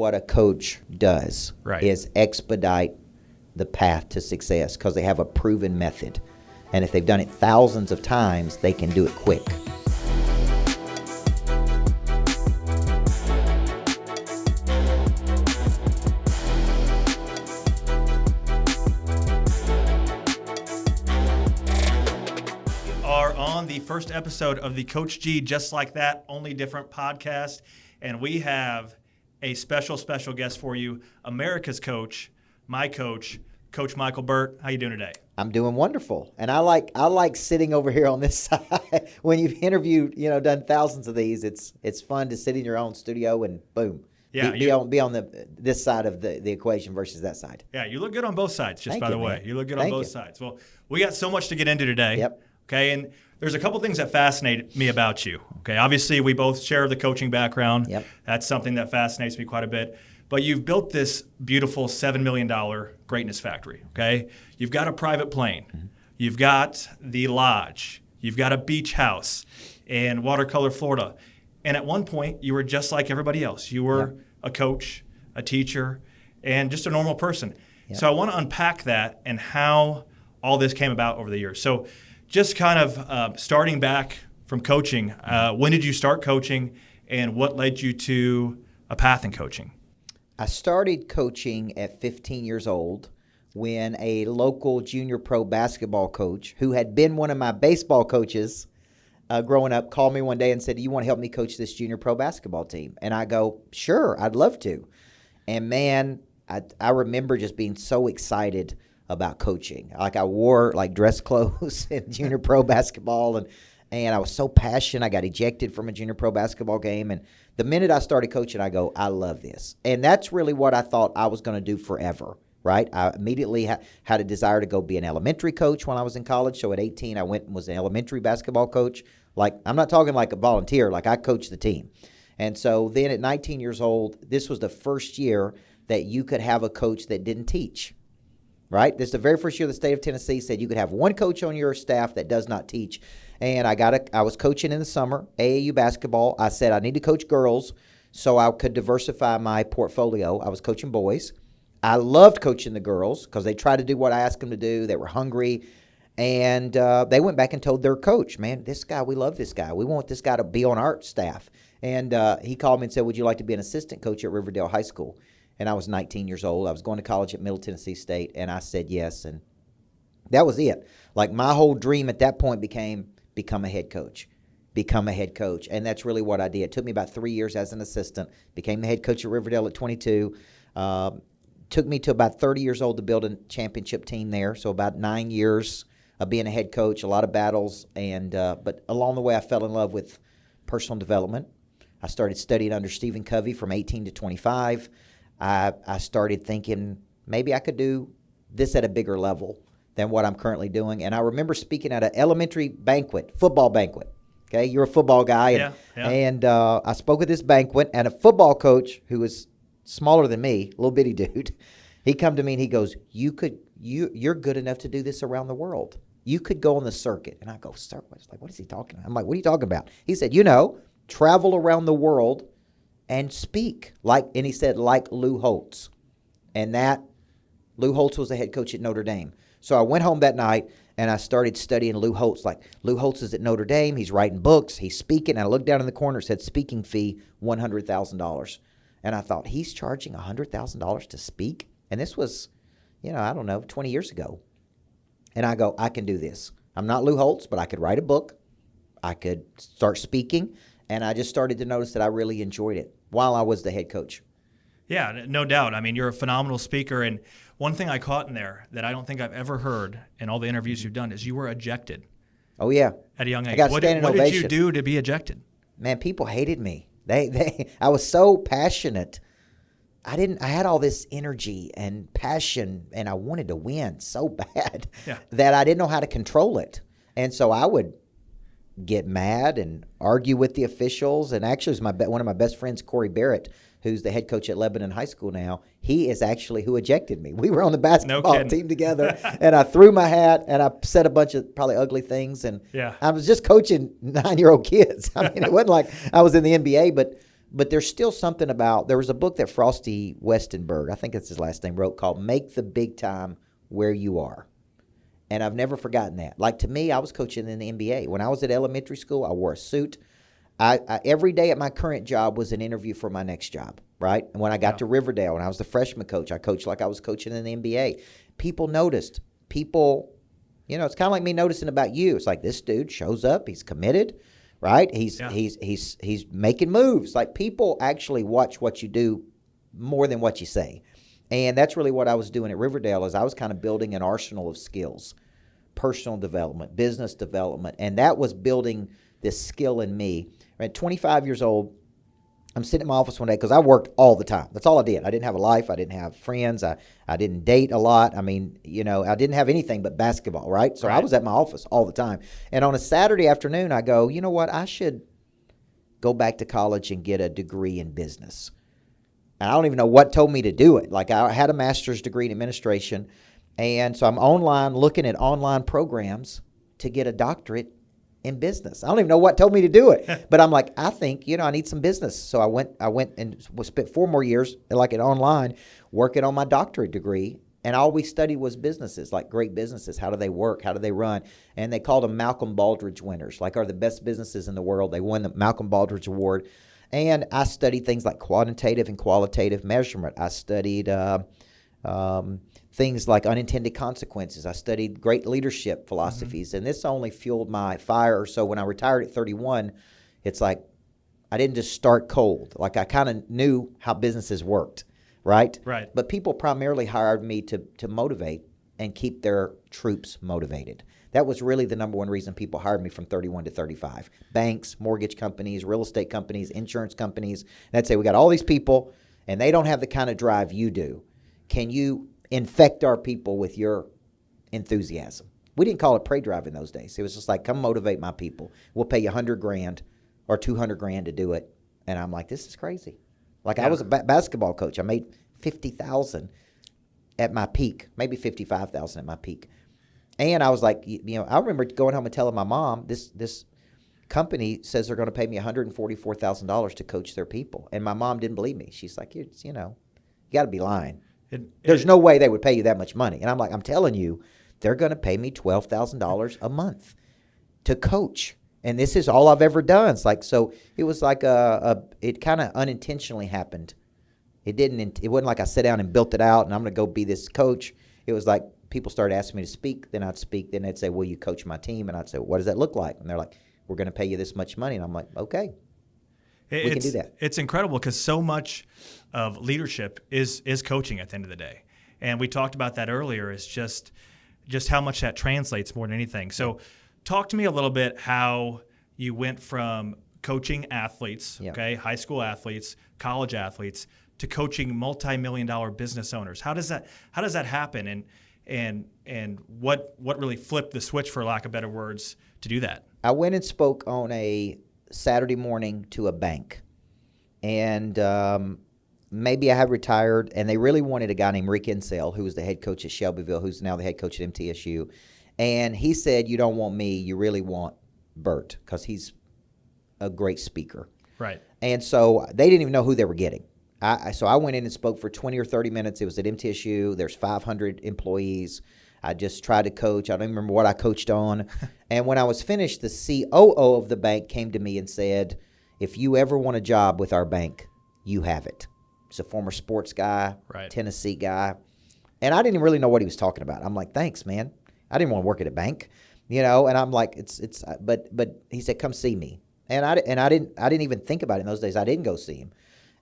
what a coach does, Right. is expedite the path to success because they have a proven method. And if they've done it thousands of times, they can do it quick. Are on the first episode of the Coach G Just Like That, Only Different podcast. And we have a special guest for you, America's coach, my coach, Coach Michael Burt. How you doing today? I'm doing wonderful. And I like sitting over here on this side. When you've interviewed, done thousands of these, it's fun to sit in your own studio and boom. Yeah, be on this side of the equation versus that side. Yeah, you look good on both sides, Thank by you, the way. man. You look good Thank on both you. sides. Well, we got so much to get into today. Yep. Okay, and there's a couple things that fascinate me about you. Okay, obviously we both share the coaching background. Yep. That's something that fascinates me quite a bit. But you've built this beautiful $7 million greatness factory. Okay, you've got a private plane, you've got the lodge, you've got a beach house in Watercolor, Florida, and at one point you were just like everybody else. You were a coach, a teacher, and just a normal person. Yep. So I want to unpack that and how all this came about over the years. So just kind of starting back from coaching, when did you start coaching and what led you to a path in coaching? I started coaching at 15 years old when a local junior pro basketball coach who had been one of my baseball coaches growing up called me one day and said, "Do you want to help me coach this junior pro basketball team?" And I go, "Sure, I'd love to." And man, I remember just being so excited about coaching. Like I wore like dress clothes in junior pro basketball and I was so passionate. I got ejected from a junior pro basketball game. And the minute I started coaching, I go, I love this. And that's really what I thought I was going to do forever, right? I immediately had a desire to go be an elementary coach when I was in college. So at 18, I went and was an elementary basketball coach. Like, I'm not talking like a volunteer, like I coached the team. And so then at 19 years old, this was the first year that you could have a coach that didn't teach. Right? This is the very first year the state of Tennessee said you could have one coach on your staff that does not teach. And I was coaching in the summer, AAU basketball. I said I need to coach girls so I could diversify my portfolio. I was coaching boys. I loved coaching the girls because they tried to do what I asked them to do. They were hungry. And they went back and told their coach, "Man, this guy, we love this guy. We want this guy to be on our staff." And he called me and said, "Would you like to be an assistant coach at Riverdale High School?" And I was 19 years old. I was going to college at Middle Tennessee State, and I said yes. And that was it. Like my whole dream at that point become a head coach. And that's really what I did. It took me about 3 years as an assistant. Became the head coach at Riverdale at 22. Took me to about 30 years old to build a championship team there. So about 9 years of being a head coach, a lot of battles. And but along the way, I fell in love with personal development. I started studying under Stephen Covey from 18 to 25. I started thinking maybe I could do this at a bigger level than what I'm currently doing. And I remember speaking at an elementary banquet, football banquet. Okay, you're a football guy. And I spoke at this banquet, and a football coach who was smaller than me, little bitty dude, he come to me and he goes, you're good enough to do this around the world. You could go on the circuit. And I go, "Sir," I was like, "What is he talking about?" I'm like, "What are you talking about?" He said, travel around the world and speak and he said, like Lou Holtz. And Lou Holtz was the head coach at Notre Dame. So I went home that night and I started studying Lou Holtz. Like, Lou Holtz is at Notre Dame. He's writing books. He's speaking. And I looked down in the corner. It said speaking fee, $100,000. And I thought, he's charging $100,000 to speak? And this was, 20 years ago. And I go, I can do this. I'm not Lou Holtz, but I could write a book. I could start speaking. And I just started to notice that I really enjoyed it while I was the head coach. Yeah, no doubt. I mean, you're a phenomenal speaker. And one thing I caught in there that I don't think I've ever heard in all the interviews you've done is you were ejected. Oh, yeah. At a young age. I got What standing did ovation. you do to be ejected? Man, people hated me. I was so passionate. I had all this energy and passion, and I wanted to win so bad that I didn't know how to control it. And so I would get mad and argue with the officials. And actually, it was one of my best friends, Corey Barrett, who's the head coach at Lebanon High School now. He is actually who ejected me. We were on the basketball team together, and I threw my hat, and I said a bunch of probably ugly things. And I was just coaching 9-year-old kids. I mean, it wasn't like I was in the NBA, but But there's still something about, there was a book that Frosty Westenberg, I think that's his last name, wrote called Make the Big Time Where You Are. And I've never forgotten that. Like, to me, I was coaching in the NBA. When I was at elementary school, I wore a suit. I every day at my current job was an interview for my next job, right? And when I got to Riverdale, when I was the freshman coach, I coached like I was coaching in the NBA. People noticed. People, it's kind of like me noticing about you. It's like, this dude shows up. He's committed, right? He's making moves. Like, people actually watch what you do more than what you say. And that's really what I was doing at Riverdale, is I was kind of building an arsenal of skills, personal development, business development, and that was building this skill in me. At 25 years old, I'm sitting in my office one day because I worked all the time. That's all I did. I didn't have a life. I didn't have friends. I didn't date a lot. I mean, I didn't have anything but basketball, right? So I was at my office all the time. And on a Saturday afternoon, I go, you know what? I should go back to college and get a degree in business. And I don't even know what told me to do it. Like, I had a master's degree in administration. And so I'm online looking at online programs to get a doctorate in business. I don't even know what told me to do it. But I'm like, I think, I need some business. So I went and spent 4 more years, like, at online, working on my doctorate degree. And all we studied was businesses, like great businesses. How do they work? How do they run? And they called them Malcolm Baldrige winners, like, are the best businesses in the world. They won the Malcolm Baldrige Award. And I studied things like quantitative and qualitative measurement. I studied things like unintended consequences. I studied great leadership philosophies. And this only fueled my fire. So when I retired at 31, it's like I didn't just start cold. Like, I kind of knew how businesses worked, right? Right. But people primarily hired me to motivate and keep their troops motivated. That was really the number one reason people hired me from 31 to 35. Banks, mortgage companies, real estate companies, insurance companies. And I'd say, we got all these people, and they don't have the kind of drive you do. Can you infect our people with your enthusiasm? We didn't call it pay drive in those days. It was just like, come motivate my people. We'll pay you $100,000 or $200,000 to do it. And I'm like, this is crazy. Like, I was a basketball coach. I made $50,000 at my peak, maybe $55,000 at my peak. And I was like, I remember going home and telling my mom, this company says they're going to pay me $144,000 to coach their people. And my mom didn't believe me. She's like, you got to be lying. There's no way they would pay you that much money. And I'm like, I'm telling you, they're going to pay me $12,000 a month to coach. And this is all I've ever done. It's like, so it was like it kind of unintentionally happened. It wasn't like I sat down and built it out and I'm going to go be this coach. It was like, people started asking me to speak, then I'd speak, then they'd say, will you coach my team? And I'd say, what does that look like? And they're like, we're going to pay you this much money. And I'm like, okay, we can do that. It's incredible because so much of leadership is coaching at the end of the day. And we talked about that earlier, is just how much that translates more than anything. So talk to me a little bit how you went from coaching athletes, high school athletes, college athletes, to coaching multi-million-dollar business owners. How does that happen? And what really flipped the switch, for lack of better words, to do that? I went and spoke on a Saturday morning to a bank. And maybe I had retired, and they really wanted a guy named Rick Insell, who was the head coach at Shelbyville, who's now the head coach at MTSU. And he said, you don't want me, you really want Bert, because he's a great speaker. Right. And so they didn't even know who they were getting. So I went in and spoke for 20 or 30 minutes. It was at MTSU. There's 500 employees. I just tried to coach. I don't even remember what I coached on. And when I was finished, the COO of the bank came to me and said, if you ever want a job with our bank, you have it. He's a former sports guy, Tennessee guy. And I didn't really know what he was talking about. I'm like, thanks, man. I didn't want to work at a bank, and I'm like, but he said, come see me. And I didn't even think about it in those days. I didn't go see him.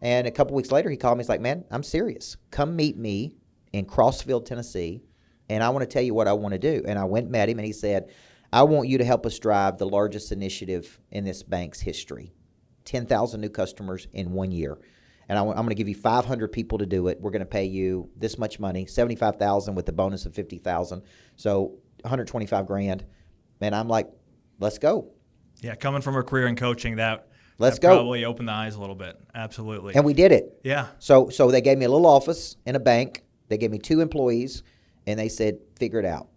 And a couple weeks later, he called me. He's like, man, I'm serious. Come meet me in Crossville, Tennessee, and I want to tell you what I want to do. And I went and met him, and he said, I want you to help us drive the largest initiative in this bank's history, 10,000 new customers in 1 year. And I'm going to give you 500 people to do it. We're going to pay you this much money, $75,000 with the bonus of $50,000, so $125,000. And I'm like, let's go. Yeah, coming from a career in coaching, that Let's go. Probably opened the eyes a little bit. Absolutely. And we did it. Yeah. So they gave me a little office in a bank. They gave me 2 employees, and they said, figure it out.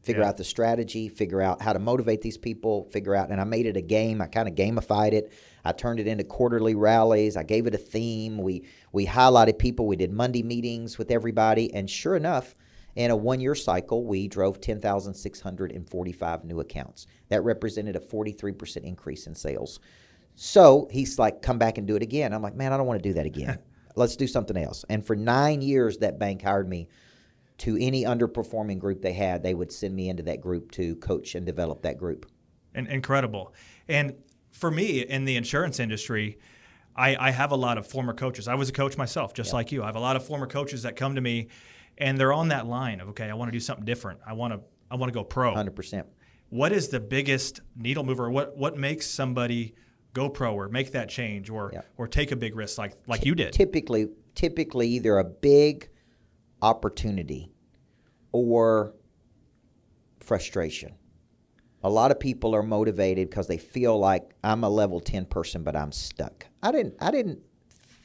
figure out the strategy, figure out how to motivate these people, and I made it a game. I kind of gamified it. I turned it into quarterly rallies. I gave it a theme. We highlighted people. We did Monday meetings with everybody. And sure enough, in a 1-year cycle, we drove 10,645 new accounts. That represented a 43% increase in sales. So he's like, come back and do it again. I'm like, man, I don't want to do that again. Let's do something else. And for 9 years, that bank hired me to any underperforming group they had. They would send me into that group to coach and develop that group. Incredible. And for me in the insurance industry, I have a lot of former coaches. I was a coach myself, just like you. I have a lot of former coaches that come to me, and they're on that line of, okay, I want to do something different. I want to go pro. 100%. What is the biggest needle mover? What makes somebody go pro or make that change or take a big risk like you did? Typically either a big opportunity or frustration. A lot of people are motivated because they feel like I'm a level 10 person, but I'm stuck. I didn't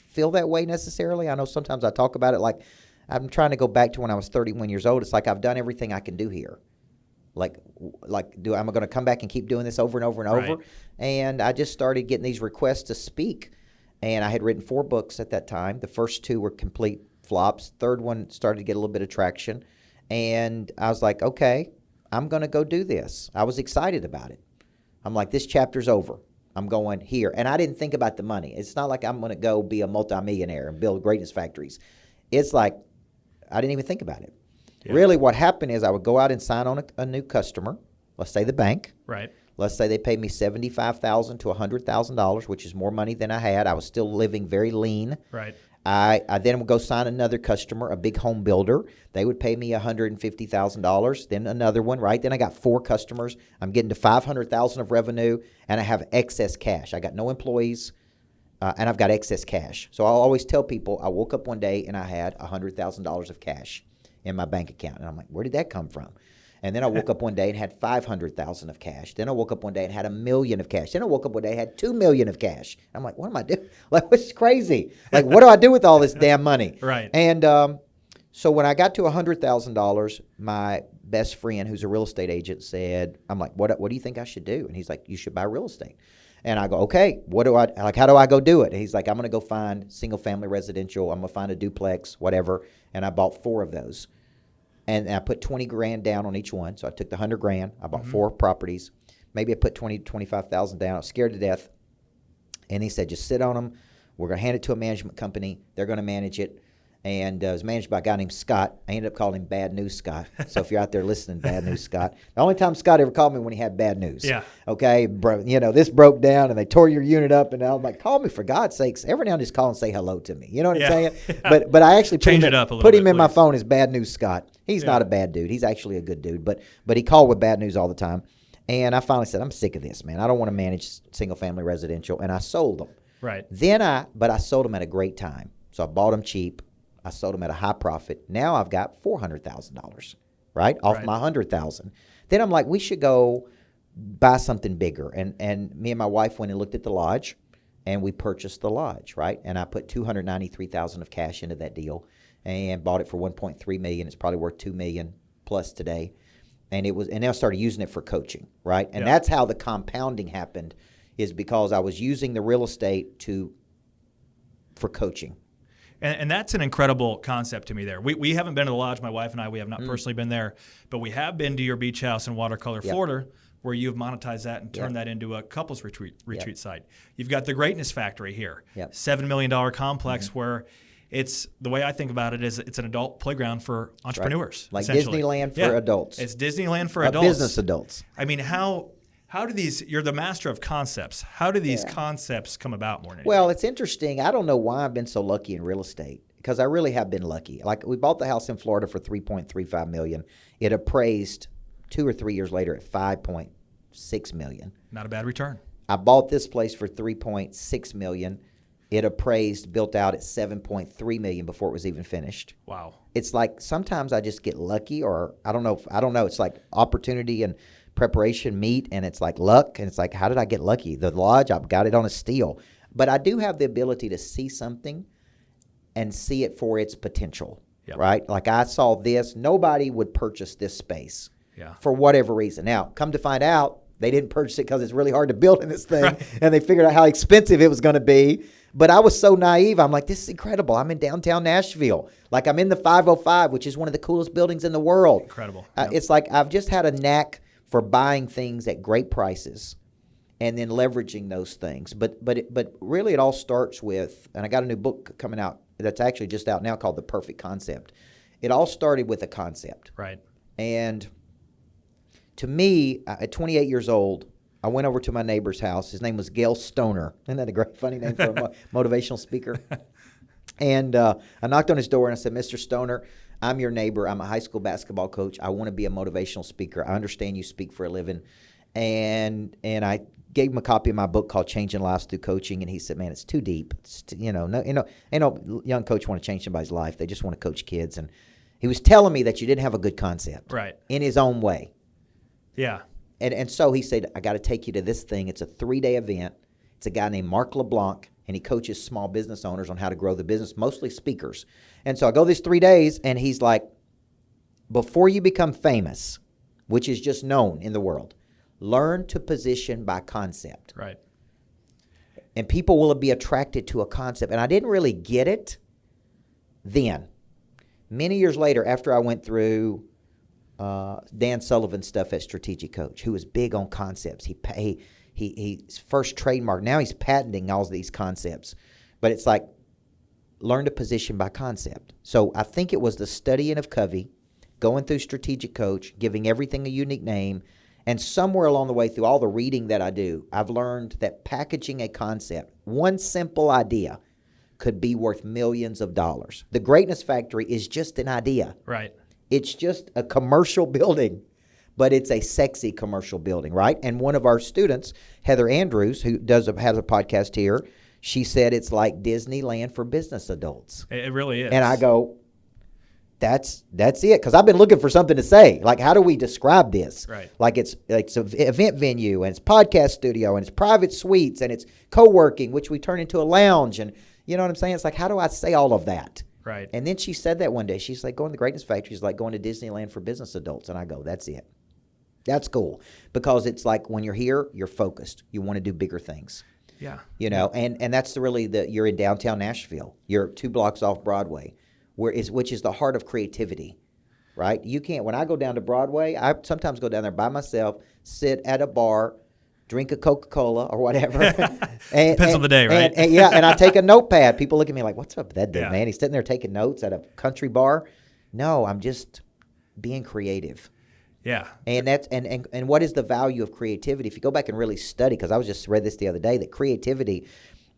feel that way necessarily. I know sometimes I talk about it like I'm trying to go back to when I was 31 years old. It's like I've done everything I can do here. Am I going to come back and keep doing this over and over and over? Right. And I just started getting these requests to speak. And I had written 4 books at that time. The first 2 were complete flops. Third one started to get a little bit of traction. And I was like, okay, I'm going to go do this. I was excited about it. I'm like, this chapter's over. I'm going here. And I didn't think about the money. It's not like I'm going to go be a multimillionaire and build greatness factories. It's like I didn't even think about it. Yeah. Really what happened is I would go out and sign on a new customer, let's say the bank. Right. Let's say they paid me $75,000 to $100,000, which is more money than I had. I was still living very lean. Right. I then would go sign another customer, a big home builder. They would pay me $150,000. Then another one, right? Then I got 4 customers. I'm getting to $500,000 of revenue, and I have excess cash. I got no employees, and I've got excess cash. So I'll always tell people I woke up one day and I had $100,000 of cash in my bank account. And I'm like, where did that come from? And then I woke up one day and had $500,000 of cash. Then I woke up one day and had $1 million of cash. Then I woke up one day and had $2 million of cash. I'm like, what am I doing? Like, what's crazy? Like, what do I do with all this damn money? Right. And so when I got to $100,000, my best friend, who's a real estate agent, said, I'm like, what do you think I should do? And he's like, you should buy real estate. And I go, okay, how do I go do it? And he's like, I'm going to go find single family residential. I'm going to find a duplex, whatever. And I bought 4 of those. And I put $20,000 down on each one. So I took the $100,000. I bought 4 properties. Maybe I put $25,000 down. I was scared to death. And he said, just sit on them. We're going to hand it to a management company. They're going to manage it. And it was managed by a guy named Scott. I ended up calling him Bad News Scott. So if you're out there listening, Bad News Scott. The only time Scott ever called me when he had bad news. Yeah. Okay, this broke down and they tore your unit up, and I'm like, call me for God's sakes. Every now and then just call and say hello to me. You know what I'm saying? But I actually put him in my phone as Bad News Scott. He's not a bad dude. He's actually a good dude. But he called with bad news all the time. And I finally said, I'm sick of this, man. I don't want to manage single family residential. And I sold them. Right. But I sold them at a great time. So I bought them cheap. I sold them at a high profit. Now I've got $400,000, right, off my $100,000. Then I'm like, we should go buy something bigger. And me and my wife went and looked at the lodge, and we purchased the lodge, right? And I put $293,000 of cash into that deal and bought it for $1.3 million. It's probably worth $2 million plus today. And I started using it for coaching, right? And that's how the compounding happened, is because I was using the real estate for coaching. And that's an incredible concept to me there. We haven't been to the lodge, my wife and I. We have not personally been there. But we have been to your beach house in Watercolor, Florida, where you've monetized that and turned that into a couples retreat site. You've got the Greatness Factory here, $7 million complex where it's, the way I think about it is it's an adult playground for entrepreneurs. Like Disneyland for adults. It's Disneyland for adults. Business adults. I mean, how do these, you're the master of concepts. How do these concepts come about more than anything? Well, it's interesting. I don't know why I've been so lucky in real estate, because I really have been lucky. Like, we bought the house in Florida for $3.35 million. It appraised 2 or 3 years later at $5.6 million. Not a bad return. I bought this place for $3.6 million. It appraised, built out at $7.3 million before it was even finished. Wow. It's like sometimes I just get lucky, or I don't know. It's like opportunity and preparation meet, and it's like luck, and it's like, how did I get lucky? The lodge, I've got it on a steal. But I do have the ability to see something and see it for its potential, right? Like, I saw this. Nobody would purchase this space Yeah. for whatever reason. Now, come to find out, they didn't purchase it because it's really hard to build in this thing, Right. and they figured out how expensive it was going to be. But I was so naive. I'm like, this is incredible. I'm in downtown Nashville. Like, I'm in the 505, which is one of the coolest buildings in the world. Incredible. It's like I've just had a knack for buying things at great prices and then leveraging those things. But really it all starts with, and I got a new book coming out that's actually just out now called The Perfect Concept. It all started with a concept. Right. And to me, at 28 years old, I went over to my neighbor's house. His name was Gail Stoner. Isn't that a great, funny name for a motivational speaker? And I knocked on his door and I said, Mr. Stoner, I'm your neighbor. I'm a high school basketball coach. I want to be a motivational speaker. I understand you speak for a living. And I gave him a copy of my book called Changing Lives Through Coaching. And he said, man, it's too deep. It's no young coach want to change somebody's life. They just want to coach kids. And he was telling me that you didn't have a good concept. Right. In his own way. Yeah. And so he said, I got to take you to this thing. It's a 3-day event. It's a guy named Mark LeBlanc, and he coaches small business owners on how to grow the business, mostly speakers. And so I go these 3 days, and he's like, before you become famous, which is just known in the world, learn to position by concept. Right. And people will be attracted to a concept. And I didn't really get it then. Many years later, after I went through Dan Sullivan's stuff at Strategic Coach, who was big on concepts. He's first trademark. Now he's patenting all of these concepts. But it's like, learn to position by concept. So I think it was the studying of Covey, going through Strategic Coach, giving everything a unique name, and somewhere along the way through all the reading that I do, I've learned that packaging a concept, one simple idea, could be worth millions of dollars. The Greatness Factory is just an idea. Right. It's just a commercial building, but it's a sexy commercial building, right? And one of our students, Heather Andrews, who has a podcast here, she said it's like Disneyland for business adults. It really is. And I go, that's it, because I've been looking for something to say. Like, how do we describe this? Right. Like it's an event venue, and it's podcast studio, and it's private suites, and it's co-working, which we turn into a lounge, and you know what I'm saying? It's like, how do I say all of that? Right. And then she said that one day. She's like, going to the Greatness Factory is like going to Disneyland for business adults. And I go, that's it. That's cool. Because it's like when you're here, you're focused. You want to do bigger things. Yeah. You know, and that's you're in downtown Nashville. You're 2 blocks off Broadway, which is the heart of creativity, right? You can't, when I go down to Broadway, I sometimes go down there by myself, sit at a bar, drink a Coca-Cola or whatever. Depends on the day, right? And I take a notepad. People look at me like, what's up with that dude, Yeah. man? He's sitting there taking notes at a country bar. No, I'm just being creative. Yeah. And that's and what is the value of creativity? If you go back and really study, because I was just read this the other day, that creativity,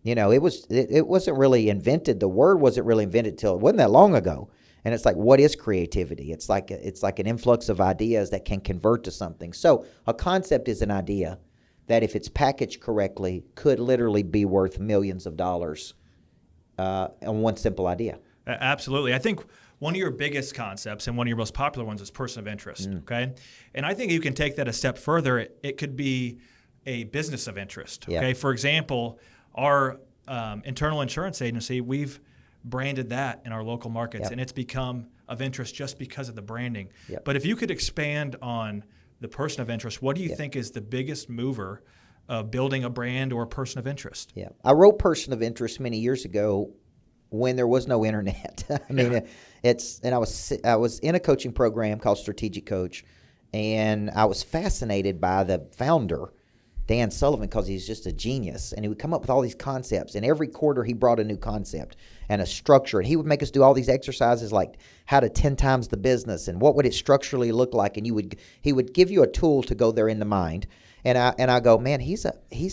you know, it wasn't really invented. The word wasn't really invented till it wasn't that long ago. And it's like, what is creativity? It's like an influx of ideas that can convert to something. So a concept is an idea that if it's packaged correctly, could literally be worth millions of dollars on one simple idea. Absolutely. I think one of your biggest concepts and one of your most popular ones is person of interest, okay? And I think you can take that a step further. It could be a business of interest, okay? Yeah. For example, our internal insurance agency, we've branded that in our local markets, Yep. and it's become of interest just because of the branding. Yep. But if you could expand on the person of interest, what do you Yep. think is the biggest mover of building a brand or a person of interest? Yeah, I wrote Person of Interest many years ago when there was no internet. I mean, I was in a coaching program called Strategic Coach, and I was fascinated by the founder, Dan Sullivan, because he's just a genius, and he would come up with all these concepts, and every quarter he brought a new concept and a structure, and he would make us do all these exercises like how to 10 times the business and what would it structurally look like, and he would give you a tool to go there in the mind, and I go, man, he's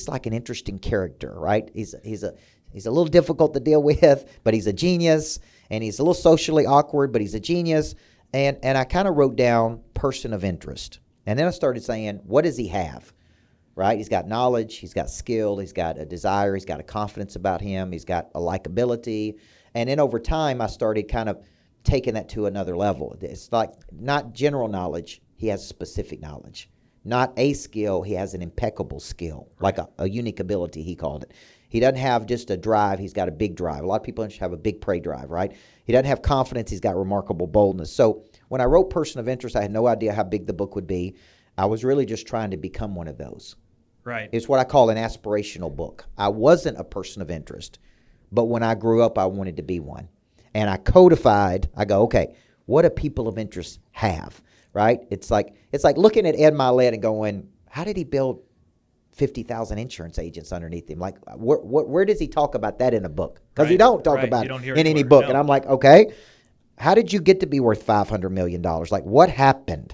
like an interesting character, right? He's a little difficult to deal with, but he's a genius, and he's a little socially awkward, but he's a genius, and I kind of wrote down person of interest, and then I started saying, what does he have? Right? He's got knowledge, he's got skill, he's got a desire, he's got a confidence about him, he's got a likability. And then over time, I started kind of taking that to another level. It's like not general knowledge, he has specific knowledge. Not a skill, he has an impeccable skill, like a unique ability, he called it. He doesn't have just a drive, he's got a big drive. A lot of people have a big prey drive, right? He doesn't have confidence, he's got remarkable boldness. So when I wrote Person of Interest, I had no idea how big the book would be. I was really just trying to become one of those. Right. It's what I call an aspirational book. I wasn't a person of interest, but when I grew up, I wanted to be one. And I codified, I go, okay, what do people of interest have, right? It's like looking at Ed Milet and going, how did he build 50,000 insurance agents underneath him? Like, where does he talk about that in a book? Because he don't talk about it in any book. No. And I'm like, okay, how did you get to be worth $500 million? Like, what happened?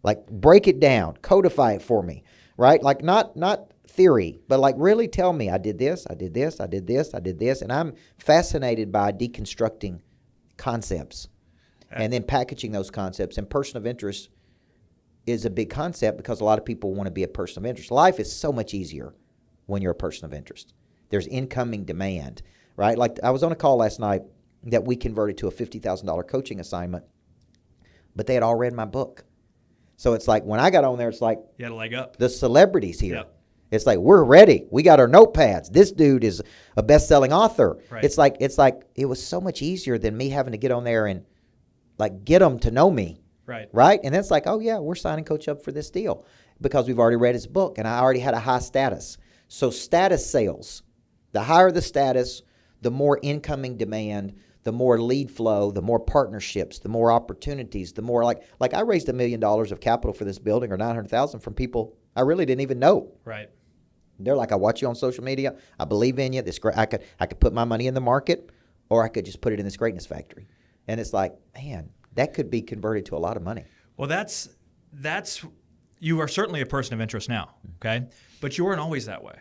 Like, break it down, codify it for me, right? Like, not theory, but like really tell me, I did this, I did this, I did this, I did this. And I'm fascinated by deconstructing concepts and then packaging those concepts. And person of interest is a big concept because a lot of people want to be a person of interest. Life is so much easier when you're a person of interest. There's incoming demand, right? Like I was on a call last night that we converted to a $50,000 coaching assignment, but they had all read my book. So it's like when I got on there, it's like you had a leg up. The celebrities here. Yep. It's like, we're ready. We got our notepads. This dude is a best-selling author. Right. It's like it was so much easier than me having to get on there and like get them to know me. Right. Right. And it's like, oh yeah, we're signing Coach up for this deal because we've already read his book and I already had a high status. So status sales, the higher the status, the more incoming demand, the more lead flow, the more partnerships, the more opportunities, the more like I raised $1 million of capital for this building or 900,000 from people I really didn't even know. Right. They're like, I watch you on social media. I believe in you. I could put my money in the market, or I could just put it in this greatness factory. And it's like, man, that could be converted to a lot of money. Well, that's you are certainly a person of interest now, okay? But you weren't always that way.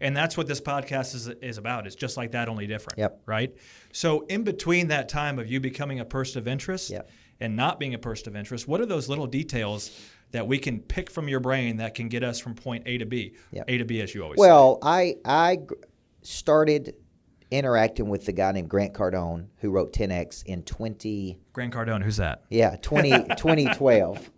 And that's what this podcast is about. It's just like that, only different. Yep. Right? So in between that time of you becoming a person of interest and not being a person of interest, what are those little details that we can pick from your brain that can get us from point A to B? A to B, as you always say. Well, I started interacting with the guy named Grant Cardone, who wrote 10X in Grant Cardone, who's that? Yeah, 2012.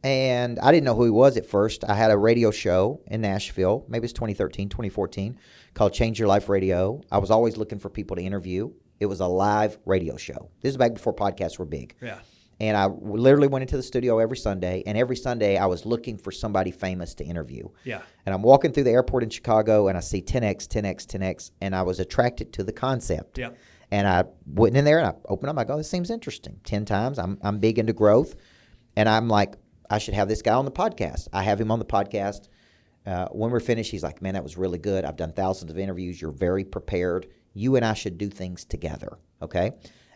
And I didn't know who he was at first. I had a radio show in Nashville, maybe it's 2013, 2014, called Change Your Life Radio. I was always looking for people to interview. It was a live radio show. This is back before podcasts were big. Yeah. And I literally went into the studio every Sunday, and every Sunday I was looking for somebody famous to interview. Yeah. And I'm walking through the airport in Chicago, and I see 10X, 10X, 10X, and I was attracted to the concept. Yeah. And I went in there, and I opened up. I go, this seems interesting. 10 times. I'm big into growth. And I'm like, I should have this guy on the podcast. I have him on the podcast. When we're finished, he's like, man, that was really good. I've done thousands of interviews. You're very prepared. You and I should do things together, okay?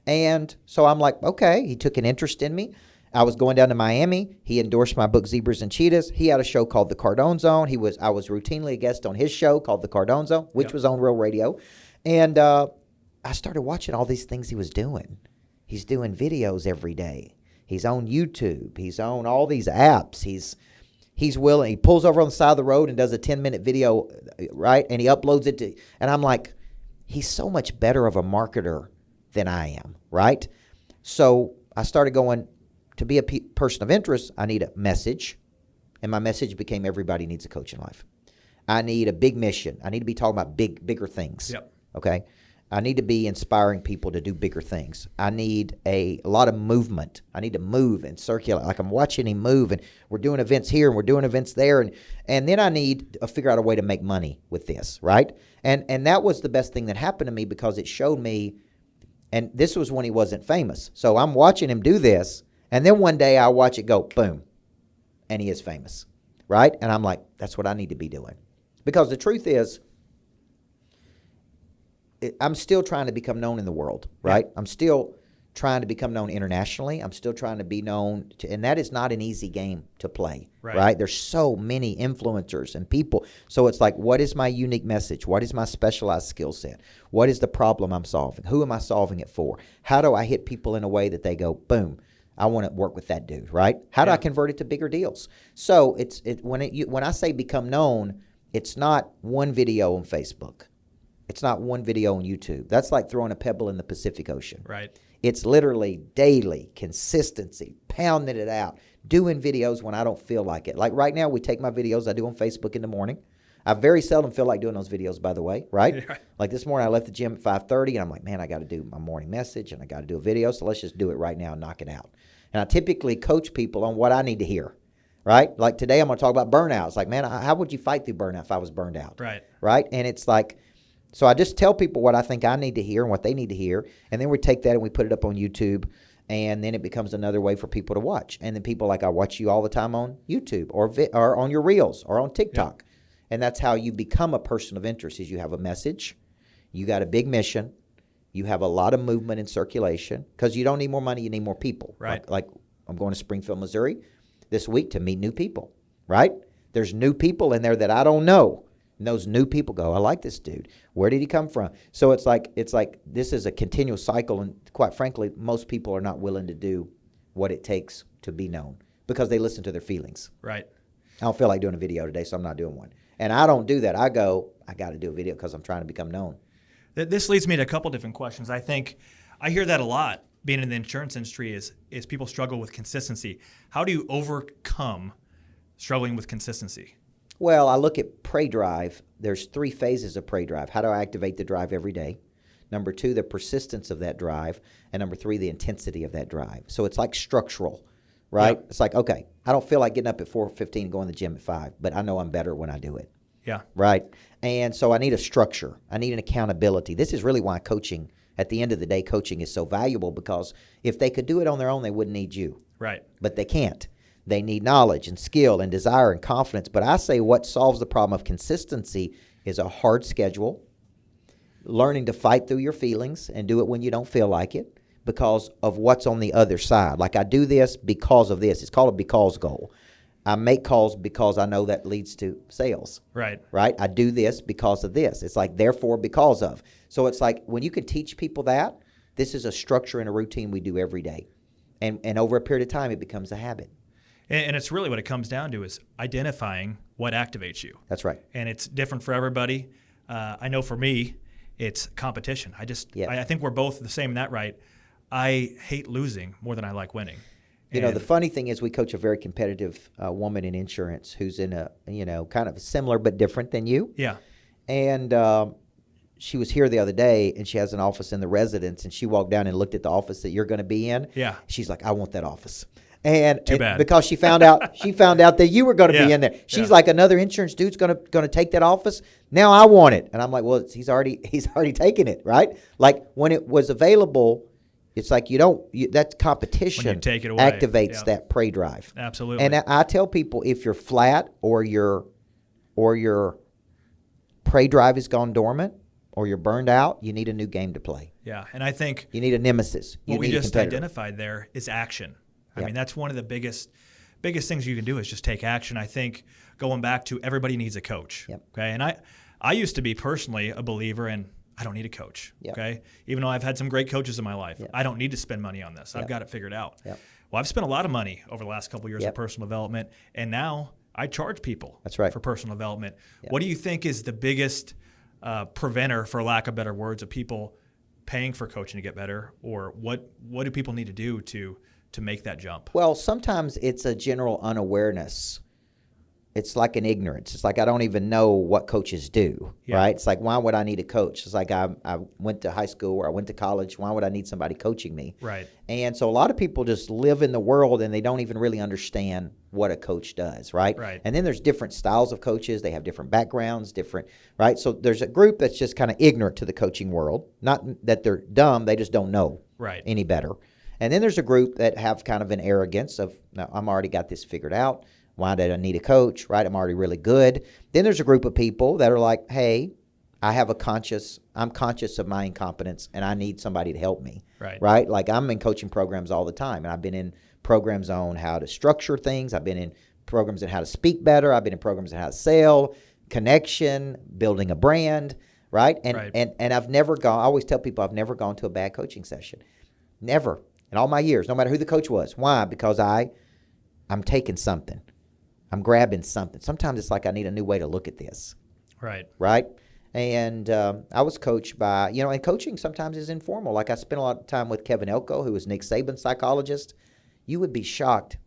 And so I'm like, okay. He took an interest in me. I was going down to Miami. He endorsed my book, Zebras and Cheetahs. He had a show called The Cardone Zone. I was routinely a guest on his show called The Cardone Zone, which was on Real Radio. And I started watching all these things he was doing. He's doing videos every day. He's on YouTube. He's on all these apps. He's willing. He pulls over on the side of the road and does a 10-minute video, right? And he uploads it to. And I'm like, he's so much better of a marketer than I am, right? So I started going, to be a person of interest, I need a message. And my message became everybody needs a coach in life. I need a big mission. I need to be talking about bigger things. Yep. Okay? I need to be inspiring people to do bigger things. I need a lot of movement. I need to move and circulate. Like I'm watching him move, and we're doing events here and we're doing events there, and then I need to figure out a way to make money with this, right? And that was the best thing that happened to me because it showed me, and this was when he wasn't famous. So I'm watching him do this, and then one day I watch it go boom, and he is famous, right? And I'm like, that's what I need to be doing. Because the truth is, I'm still trying to become known in the world, right? Yeah. I'm still trying to become known internationally. I'm still trying to be known, and that is not an easy game to play, right? There's so many influencers and people. So it's like, what is my unique message? What is my specialized skill set? What is the problem I'm solving? Who am I solving it for? How do I hit people in a way that they go, boom, I want to work with that dude, right? How do I convert it to bigger deals? So when I say become known, it's not one video on Facebook. It's not one video on YouTube. That's like throwing a pebble in the Pacific Ocean. Right. It's literally daily consistency, pounding it out, doing videos when I don't feel like it. Like right now, we take my videos I do on Facebook in the morning. I very seldom feel like doing those videos, by the way, right? Yeah. Like this morning, I left the gym at 5:30, and I'm like, man, I got to do my morning message, and I got to do a video, so let's just do it right now and knock it out. And I typically coach people on what I need to hear, right? Like today, I'm going to talk about burnout. It's like, man, how would you fight through burnout if I was burned out? Right. Right? And it's like, so I just tell people what I think I need to hear and what they need to hear, and then we take that and we put it up on YouTube, and then it becomes another way for people to watch. And then people like, I watch you all the time on YouTube or on your Reels or on TikTok. Yeah. And that's how you become a person of interest, is you have a message, you got a big mission, you have a lot of movement and circulation, because you don't need more money, you need more people. Right. Like I'm going to Springfield, Missouri this week to meet new people, right? There's new people in there that I don't know. And those new people go, I like this dude. Where did he come from? So it's like this is a continual cycle, and quite frankly, most people are not willing to do what it takes to be known because they listen to their feelings. Right. I don't feel like doing a video today, so I'm not doing one. And I don't do that. I go, I got to do a video because I'm trying to become known. This leads me to a couple different questions. I think I hear that a lot being in the insurance industry is people struggle with consistency. How do you overcome struggling with consistency? Well, I look at Pray Drive. There's 3 phases of Pray Drive. How do I activate the drive every day? Number 2, the persistence of that drive. And number 3, the intensity of that drive. So it's like structural, right? Yep. It's like, okay, I don't feel like getting up at 4:15 and going to the gym at 5, but I know I'm better when I do it. Yeah. Right? And so I need a structure. I need an accountability. This is really why coaching, at the end of the day, coaching is so valuable, because if they could do it on their own, they wouldn't need you. Right. But they can't. They need knowledge and skill and desire and confidence. But I say what solves the problem of consistency is a hard schedule, learning to fight through your feelings and do it when you don't feel like it because of what's on the other side. Like, I do this because of this. It's called a because goal. I make calls because I know that leads to sales. Right. Right? I do this because of this. It's like therefore because of. So it's like when you can teach people that, this is a structure and a routine we do every day. And over a period of time, it becomes a habit. And it's really what it comes down to is identifying what activates you. That's right. And it's different for everybody. I know for me, it's competition. I think we're both the same in that, right? I hate losing more than I like winning. You know, the funny thing is we coach a very competitive woman in insurance who's in a, kind of similar but different than you. Yeah. And she was here the other day, and she has an office in the residence, and she walked down and looked at the office that you're going to be in. Yeah. She's like, I want that office. And Too bad. Because she found out that you were going to be in there. She's like, another insurance dude's going to take that office. Now I want it. And I'm like, well, he's already taken it, right? Like when it was available, it's like that's competition. When you take it away, activates that Pray Drive. Absolutely. And I tell people, if you're flat or your Pray Drive has gone dormant or you're burned out, you need a new game to play. Yeah, and I think you need a nemesis. What we just identified there is action. I mean, that's one of the biggest things you can do is just take action. I think going back to everybody needs a coach. Yep. Okay, and I used to be personally a believer in I don't need a coach. Yep. Okay, even though I've had some great coaches in my life, Yep. I don't need to spend money on this. I've got it figured out. Yep. Well, I've spent a lot of money over the last couple of years of personal development, and now I charge people. That's right. For personal development. Yep. What do you think is the biggest preventer, for lack of better words, of people paying for coaching to get better, or what do people need to do to make that jump? Well, sometimes it's a general unawareness. It's like an ignorance. It's like I don't even know what coaches do, right? It's like, why would I need a coach? It's like I went to high school or I went to college. Why would I need somebody coaching me? Right. And so a lot of people just live in the world and they don't even really understand what a coach does, right? Right. And then there's different styles of coaches. They have different backgrounds, right? So there's a group that's just kind of ignorant to the coaching world. Not that they're dumb, they just don't know any better. And then there's a group that have kind of an arrogance of, no, I'm already got this figured out. Why did I need a coach, right? I'm already really good. Then there's a group of people that are like, hey, I'm conscious of my incompetence and I need somebody to help me, right? Like I'm in coaching programs all the time, and I've been in programs on how to structure things. I've been in programs on how to speak better. I've been in programs on how to sell, connection, building a brand, right? And I've never gone, I always tell people I've never gone to a bad coaching session. Never. In all my years, no matter who the coach was. Why? Because I'm taking something. I'm grabbing something. Sometimes it's like I need a new way to look at this. Right? And I was coached by, and coaching sometimes is informal. Like I spent a lot of time with Kevin Elko, who was Nick Saban's psychologist. You would be shocked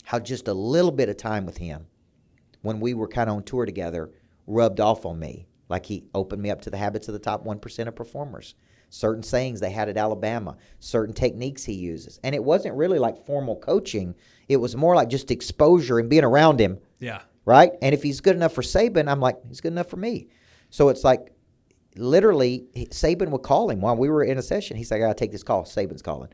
how just a little bit of time with him when we were kind of on tour together, rubbed off on me. Like he opened me up to the habits of the top 1% of performers. Certain sayings they had at Alabama, certain techniques he uses. And it wasn't really like formal coaching. It was more like just exposure and being around him. Yeah. Right? And if he's good enough for Saban, I'm like, he's good enough for me. So it's like literally Saban would call him while we were in a session. He's like, I got to take this call. Saban's calling.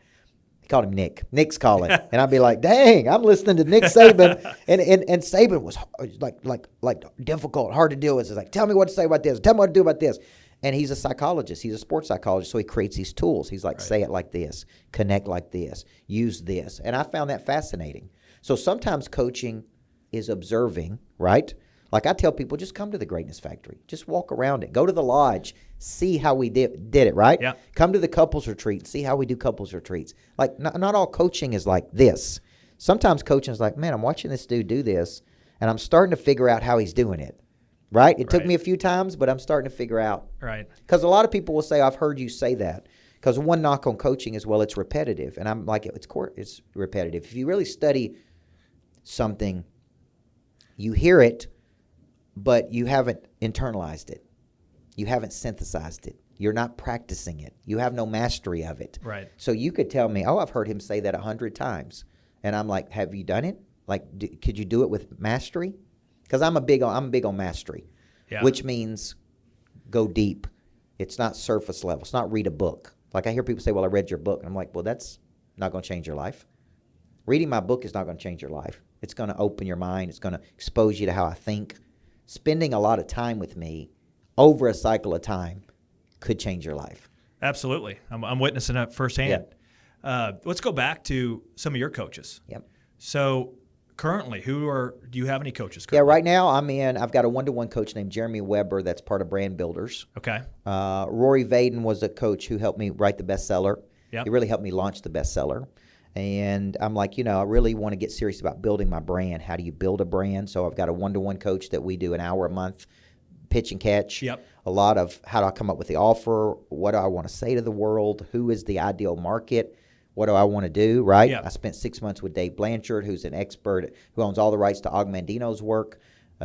He called him Nick. Nick's calling. And I'd be like, dang, I'm listening to Nick Saban. and Saban was like difficult, hard to deal with. It's like, tell me what to say about this. Tell me what to do about this. And he's a psychologist. He's a sports psychologist, so he creates these tools. He's like, say it like this, connect like this, use this. And I found that fascinating. So sometimes coaching is observing, right? Like I tell people, just come to the Greatness Factory. Just walk around it. Go to the lodge. See how we did it, right? Yeah. Come to the couples retreat. See how we do couples retreats. Like not all coaching is like this. Sometimes coaching is like, man, I'm watching this dude do this, and I'm starting to figure out how he's doing it. Right? It took me a few times, but I'm starting to figure out. Right. Because a lot of people will say, I've heard you say that. Because one knock on coaching is, well, it's repetitive. And I'm like, it's repetitive. If you really study something, you hear it, but you haven't internalized it. You haven't synthesized it. You're not practicing it. You have no mastery of it. Right. So you could tell me, I've heard him say that 100 times. And I'm like, have you done it? Like, could you do it with mastery? Because I'm big on mastery, which means go deep. It's not surface level. It's not read a book. Like I hear people say, well, I read your book. And I'm like, well, that's not going to change your life. Reading my book is not going to change your life. It's going to open your mind. It's going to expose you to how I think. Spending a lot of time with me over a cycle of time could change your life. Absolutely. I'm witnessing that firsthand. Yeah. Let's go back to some of your coaches. Yep. So currently, do you have any coaches currently? Yeah, right now I've got a one-to-one coach named Jeremy Weber that's part of Brand Builders. Okay. Rory Vaden was a coach who helped me write the bestseller. Yep. He really helped me launch the bestseller. And I'm like, I really want to get serious about building my brand. How do you build a brand? So I've got a one-to-one coach that we do an hour a month, pitch and catch. Yep. A lot of how do I come up with the offer? What do I want to say to the world? Who is the ideal market? What do I want to do, right? Yep. I spent 6 months with Dave Blanchard, who's an expert who owns all the rights to Og Mandino's work,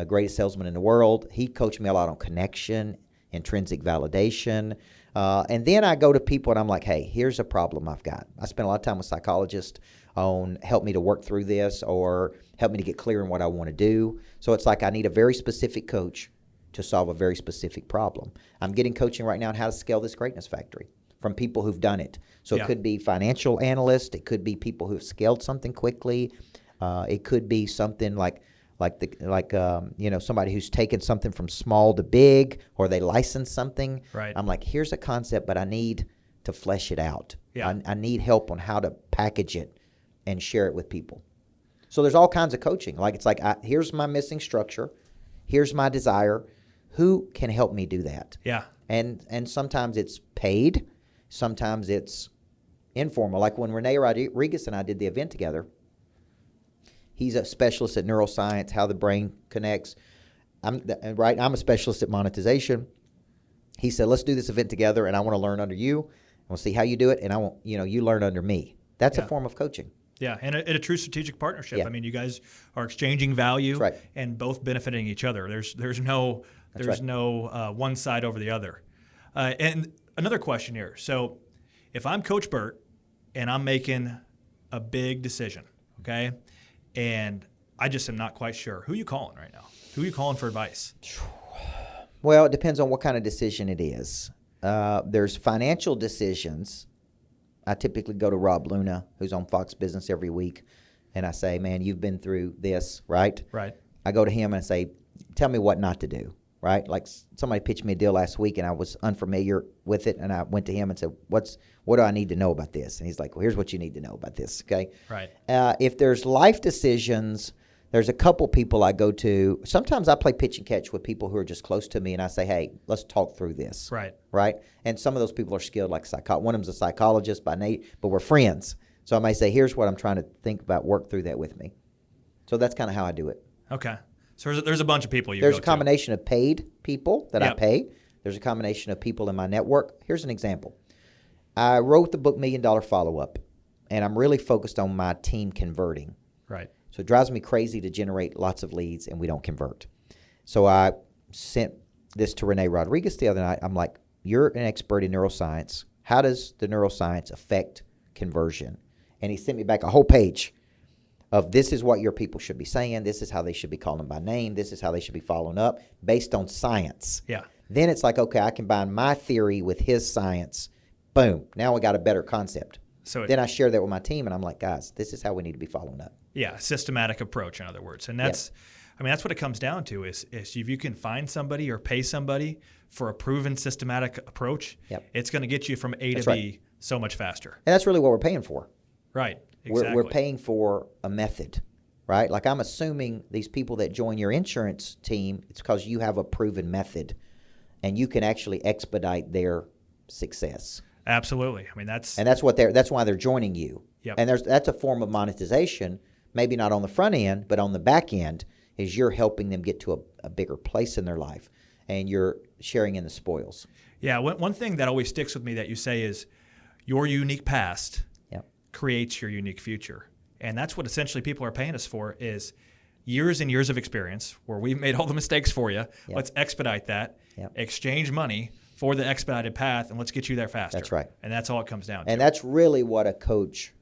greatest salesman in the world. He coached me a lot on connection, intrinsic validation. And then I go to people and I'm like, hey, here's a problem I've got. I spent a lot of time with psychologists on help me to work through this or help me to get clear on what I want to do. So it's like I need a very specific coach to solve a very specific problem. I'm getting coaching right now on how to scale this Greatness Factory from people who've done it. So it could be financial analysts. It could be people who've scaled something quickly. It could be something like somebody who's taken something from small to big, or they license something. Right. I'm like, here's a concept, but I need to flesh it out. Yeah. I need help on how to package it and share it with people. So there's all kinds of coaching. Like it's like, here's my missing structure. Here's my desire. Who can help me do that? Yeah. And sometimes it's paid. Sometimes it's informal. Like when Renee Rodriguez and I did the event together, he's a specialist at neuroscience, how the brain connects. I'm a specialist at monetization. He said, let's do this event together, and I want to learn under you. I want to see how you do it, and I want you learn under me. That's a form of coaching. Yeah, and a true strategic partnership. Yeah. I mean, you guys are exchanging value That's right. and both benefiting each other. There's no one side over the other. And another question here. So if I'm Coach Burt and I'm making a big decision, okay, and I just am not quite sure, who are you calling right now? Who are you calling for advice? Well, it depends on what kind of decision it is. There's financial decisions. I typically go to Rob Luna, who's on Fox Business every week, and I say, man, you've been through this, right? Right. I go to him and I say, tell me what not to do, right? Like somebody pitched me a deal last week, and I was unfamiliar with it, and I went to him and said, what do I need to know about this? And he's like, well, here's what you need to know about this, okay? Right. If there's life decisions, there's a couple people I go to. Sometimes I play pitch and catch with people who are just close to me, and I say, hey, let's talk through this. Right. Right? And some of those people are skilled, like one of them's a psychologist by Nate, but we're friends. So I may say, here's what I'm trying to think about, work through that with me. So that's kind of how I do it. Okay. So there's a bunch of people There's a combination of paid people that I pay. There's a combination of people in my network. Here's an example. I wrote the book $1 Million Follow-Up, and I'm really focused on my team converting. Right. So it drives me crazy to generate lots of leads and we don't convert. So I sent this to Renee Rodriguez the other night. I'm like, you're an expert in neuroscience. How does the neuroscience affect conversion? And he sent me back a whole page of this is what your people should be saying. This is how they should be calling by name. This is how they should be following up based on science. Yeah. Then it's like, okay, I combine my theory with his science. Boom. Now we got a better concept. So then I share that with my team, and I'm like, guys, this is how we need to be following up. Yeah, systematic approach, in other words. And that's, I mean, that's what it comes down to is if you can find somebody or pay somebody for a proven systematic approach, it's going to get you from A to B so much faster. And that's really what we're paying for. Right, exactly. We're paying for a method, right? Like I'm assuming these people that join your insurance team, it's because you have a proven method, and you can actually expedite their success. Absolutely. I mean, that's why they're joining you. Yep. And that's a form of monetization, maybe not on the front end, but on the back end, is you're helping them get to a bigger place in their life, and you're sharing in the spoils. Yeah. One thing that always sticks with me that you say is your unique past creates your unique future. And that's what essentially people are paying us for is years and years of experience where we've made all the mistakes for you. Let's expedite that, exchange money for the expedited path, and let's get you there faster. That's right. And that's all it comes down to. And that's really what a coach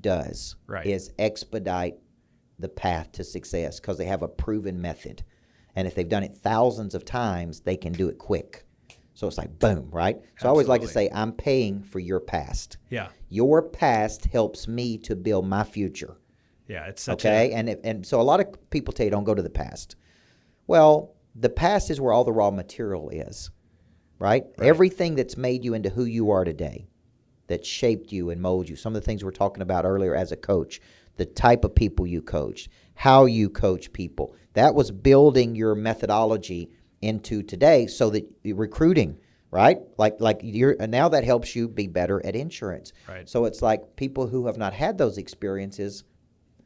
does, right, is expedite the path to success because they have a proven method. And if they've done it thousands of times, they can do it quick. So it's like, boom, right? So I always like to say, I'm paying for your past. Yeah. Your past helps me to build my future. Yeah, it's such and so a lot of people tell you, don't go to the past. Well, the past is where all the raw material is, right? Everything that's made you into who you are today, that shaped you and molded you, some of the things we're talking about earlier as a coach, the type of people you coached, how you coach people, that was building your methodology into today so that recruiting, right? Like you're now that helps you be better at insurance. Right. So it's like people who have not had those experiences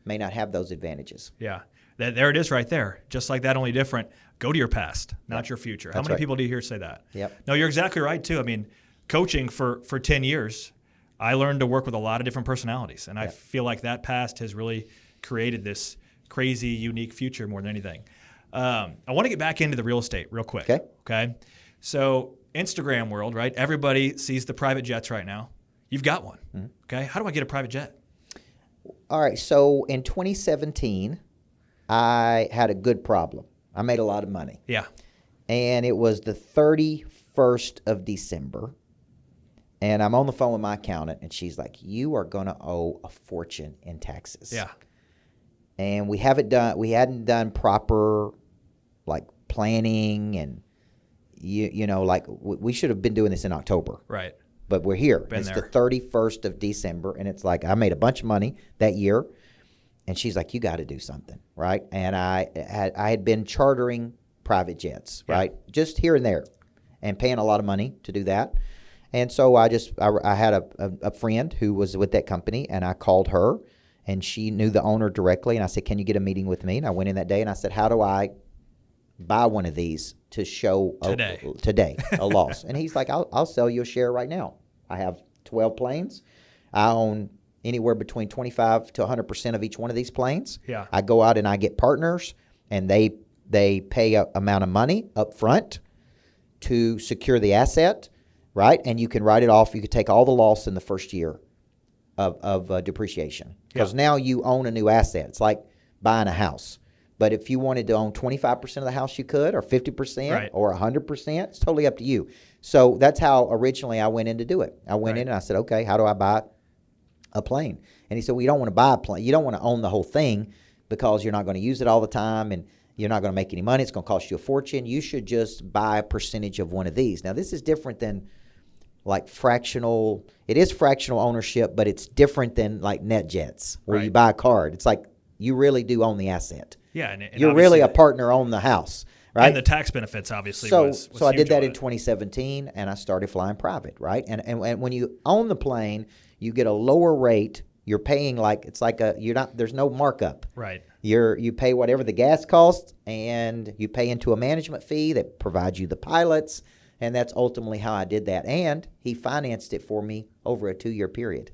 may not have those advantages. Yeah. There it is right there. Just like that, only different. Go to your past, not your future. How many people do you hear say that? Yep. No, you're exactly right, too. I mean, coaching for 10 years, I learned to work with a lot of different personalities. And I feel like that past has really created this crazy, unique future more than anything. I want to get back into the real estate real quick. Okay. So Instagram world, right? Everybody sees the private jets right now. You've got one. Mm-hmm. Okay. How do I get a private jet? All right. So in 2017, I had a good problem. I made a lot of money. Yeah. And it was the 31st of December. And I'm on the phone with my accountant, and she's like, you are going to owe a fortune in taxes. Yeah. And we hadn't done proper like planning, and you know, like we should have been doing this in October. Right. But we're here. It's the 31st of December, and it's like I made a bunch of money that year. And she's like, you got to do something, right? And I had been chartering private jets, right? Just here and there, and paying a lot of money to do that. And so I had a friend who was with that company, and I called her, and she knew the owner directly. And I said, can you get a meeting with me? And I went in that day, and I said, how do I buy one of these to show today a loss? And he's like, I'll sell you a share right now. I have 12 planes. I own anywhere between 25 to 100% of each one of these planes. Yeah. I go out and I get partners, and they pay a amount of money up front to secure the asset, right? And you can write it off. You could take all the loss in the first year of depreciation, because now you own a new asset. It's like buying a house. But if you wanted to own 25% of the house, you could, or 50%, or 100%. It's totally up to you. So that's how originally I went in to do it. I went in and I said, okay, how do I buy a plane? And he said, well, you don't want to buy a plane. You don't want to own the whole thing because you're not going to use it all the time, and you're not going to make any money. It's going to cost you a fortune. You should just buy a percentage of one of these. Now, this is different than like fractional. It is fractional ownership, but it's different than like NetJets where you buy a card. It's like you really do own the asset. Yeah, and you're really a partner on the house, right? And the tax benefits, obviously. So I did that in 2017, and I started flying private, right? And when you own the plane, you get a lower rate. You're paying there's no markup. Right. You pay whatever the gas costs, and you pay into a management fee that provides you the pilots, and that's ultimately how I did that. And he financed it for me over a 2-year period.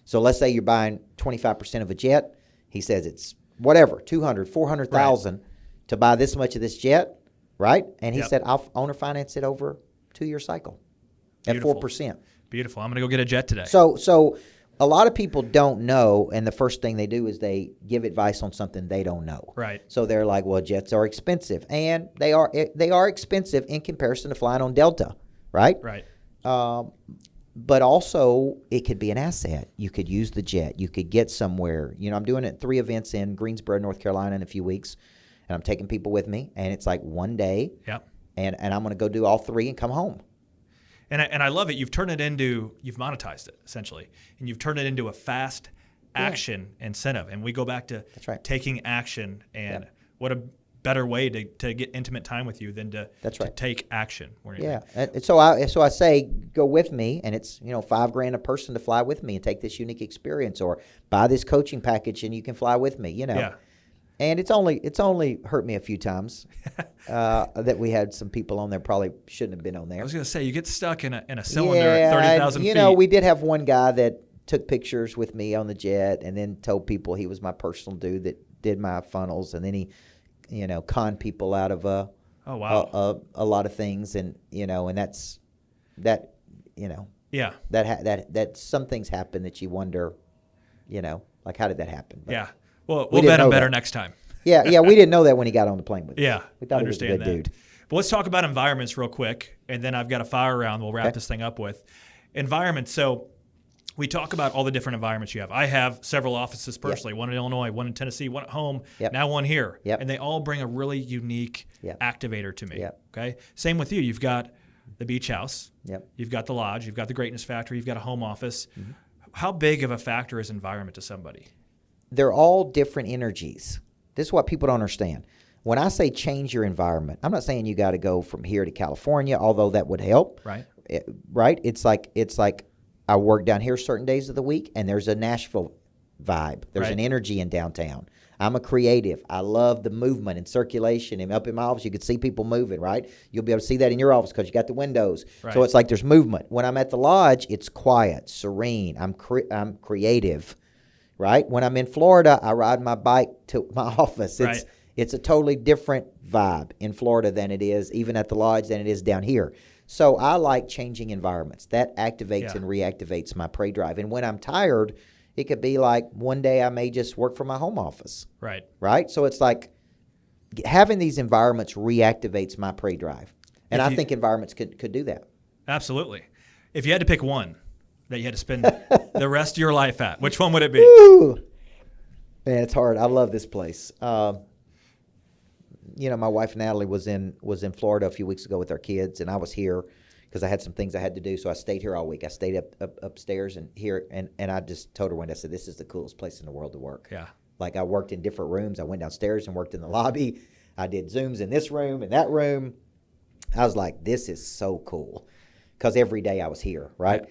So let's say you're buying 25% of a jet. He says it's whatever, $200,000, $400,000 to buy this much of this jet. right? And he Yep. said, I'll owner finance it over 2-year cycle at Beautiful. 4%. Beautiful. I'm going to go get a jet today. So a lot of people don't know, and the first thing they do is they give advice on something they don't know. Right. So they're like, well, jets are expensive. And they are expensive in comparison to flying on Delta, right? Right. But also, it could be an asset. You could use the jet. You could get somewhere. You know, I'm doing 3 events in Greensboro, North Carolina in a few weeks, and I'm taking people with me. And it's like one day, Yep. and I'm going to go do all 3 and come home. And I love it. You've monetized it, essentially. And you've turned it into a fast action incentive. And we go back to That's right. taking action. And what a better way to get intimate time with you than to take action. Yeah. And so I say, go with me, and it's, $5,000 a person to fly with me and take this unique experience, or buy this coaching package and you can fly with me, Yeah. And it's only hurt me a few times that we had some people on there probably shouldn't have been on there. I was going to say, you get stuck in a cylinder at 30,000 feet. We did have one guy that took pictures with me on the jet and then told people he was my personal dude that did my funnels, and then he, conned people out of a lot of things, and and that's that, Yeah. that some things happen that you wonder, like how did that happen? But yeah. Well, we'll bet him better next time. Yeah, we didn't know that when he got on the plane with us. Yeah, we thought he was a good dude. But let's talk about environments real quick, and then I've got a fire round we'll wrap this thing up with. Environments. So we talk about all the different environments you have. I have several offices personally, one in Illinois, one in Tennessee, one at home, now one here. And they all bring a really unique activator to me. Okay. Same with you. You've got the beach house. You've got the lodge. You've got the Greatness Factory. You've got a home office. Mm-hmm. How big of a factor is environment to somebody? They're all different energies. This is what people don't understand. When I say change your environment, I'm not saying you got to go from here to California, although that would help. Right. Right? It's like I work down here certain days of the week, and there's a Nashville vibe. There's an energy in downtown. I'm a creative. I love the movement and circulation. And up in my office, you could see people moving, right? You'll be able to see that in your office because you got the windows. Right. So it's like there's movement. When I'm at the lodge, it's quiet, serene. I'm creative. Right? When I'm in Florida, I ride my bike to my office. It's a totally different vibe in Florida than it is, even at the lodge, than it is down here. So I like changing environments. That activates and reactivates my prey drive. And when I'm tired, it could be like one day I may just work from my home office. Right? So it's like having these environments reactivates my prey drive. And I think environments could do that. Absolutely. If you had to pick one that you had to spend the rest of your life at, which one would it be? Woo! Man, it's hard. I love this place. My wife Natalie was in Florida a few weeks ago with our kids, and I was here because I had some things I had to do. So I stayed here all week. I stayed upstairs and here, and I just told her one day, I said, "This is the coolest place in the world to work." Yeah. Like I worked in different rooms. I went downstairs and worked in the lobby. I did Zooms in this room and that room. I was like, "This is so cool," because every day I was here, right?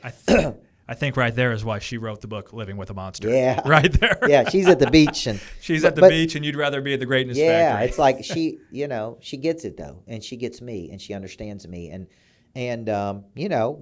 I think right there is why she wrote the book "Living with a Monster." Yeah, right there. Yeah, she's at the beach and beach, and you'd rather be at the Greatness Factory. Yeah, it's like she gets it though, and she gets me, and she understands me, and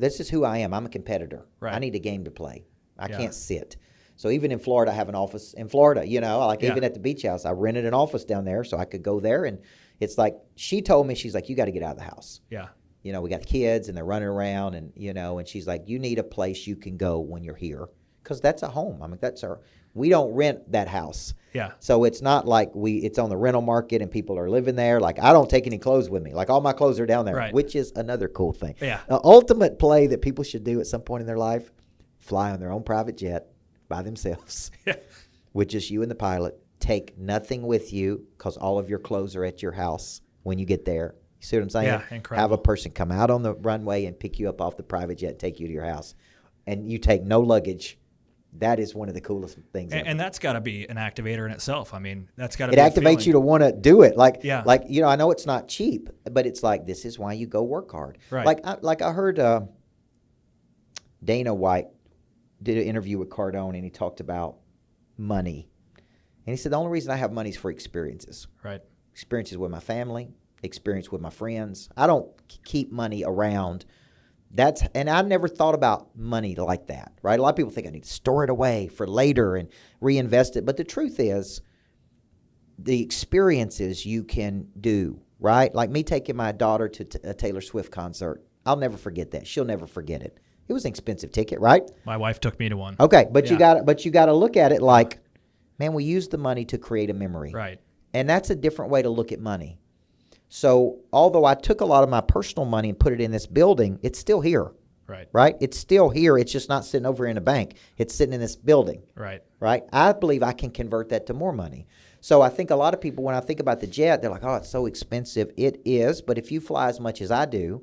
this is who I am. I'm a competitor. Right. I need a game to play. I can't sit. So even in Florida, I have an office in Florida. Even at the beach house, I rented an office down there so I could go there, and it's like she told me, she's like, "You got to get out of the house." Yeah. We got the kids and they're running around, and and she's like, "You need a place you can go when you're here, because that's a home." I mean, we don't rent that house. Yeah. So it's not like it's on the rental market and people are living there. Like I don't take any clothes with me. Like all my clothes are down there, which is another cool thing. Yeah. The ultimate play that people should do at some point in their life: fly on their own private jet by themselves, with just you and the pilot. Take nothing with you because all of your clothes are at your house when you get there. You see what I'm saying? Yeah, incredible. Have a person come out on the runway and pick you up off the private jet, take you to your house, and you take no luggage. That is one of the coolest things. And that's got to be an activator in itself. I mean, that's got to. It activates you to want to do it. Yeah. I know it's not cheap, but it's like this is why you go work hard. Right. I heard Dana White did an interview with Cardone, and he talked about money, and he said the only reason I have money is for experiences. Right. Experiences with my family. Experience with my friends. I don't keep money around. And I never thought about money like that, right? A lot of people think I need to store it away for later and reinvest it. But the truth is, the experiences you can do right? Like me taking my daughter to a Taylor Swift concert. I'll never forget that. She'll never forget it. It was an expensive ticket, right? My wife took me to one. Okay, but you got to look at it like, man, we used the money to create a memory. Right. And that's a different way to look at money. So although I took a lot of my personal money and put it in this building, it's still here. Right. Right? It's still here. It's just not sitting over in a bank. It's sitting in this building. Right. Right? I believe I can convert that to more money. So I think a lot of people, when I think about the jet, they're like, oh, it's so expensive. It is. But if you fly as much as I do,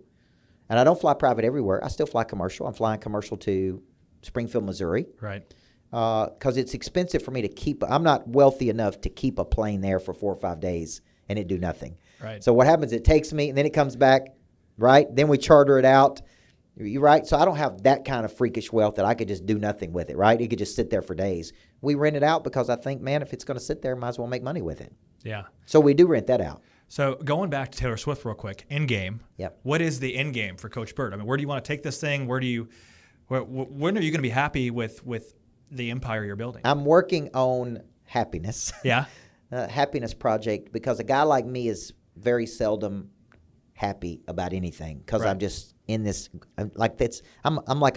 and I don't fly private everywhere, I still fly commercial. I'm flying commercial to Springfield, Missouri. Right. Because it's expensive for me to keep. I'm not wealthy enough to keep a plane there for 4 or 5 days and it do nothing. Right. So what happens, it takes me and then it comes back, right? Then we charter it out. Right? So I don't have that kind of freakish wealth that I could just do nothing with it, right? It could just sit there for days. We rent it out because I think, man, if it's going to sit there, might as well make money with it. Yeah. So we do rent that out. So going back to Taylor Swift real quick, end game. Yep. What is the end game for Coach Burt? I mean, where do you want to take this thing? When are you going to be happy with the empire you're building? I'm working on happiness. Yeah. Happiness project, because a guy like me is very seldom happy about anything because I'm just in this I'm like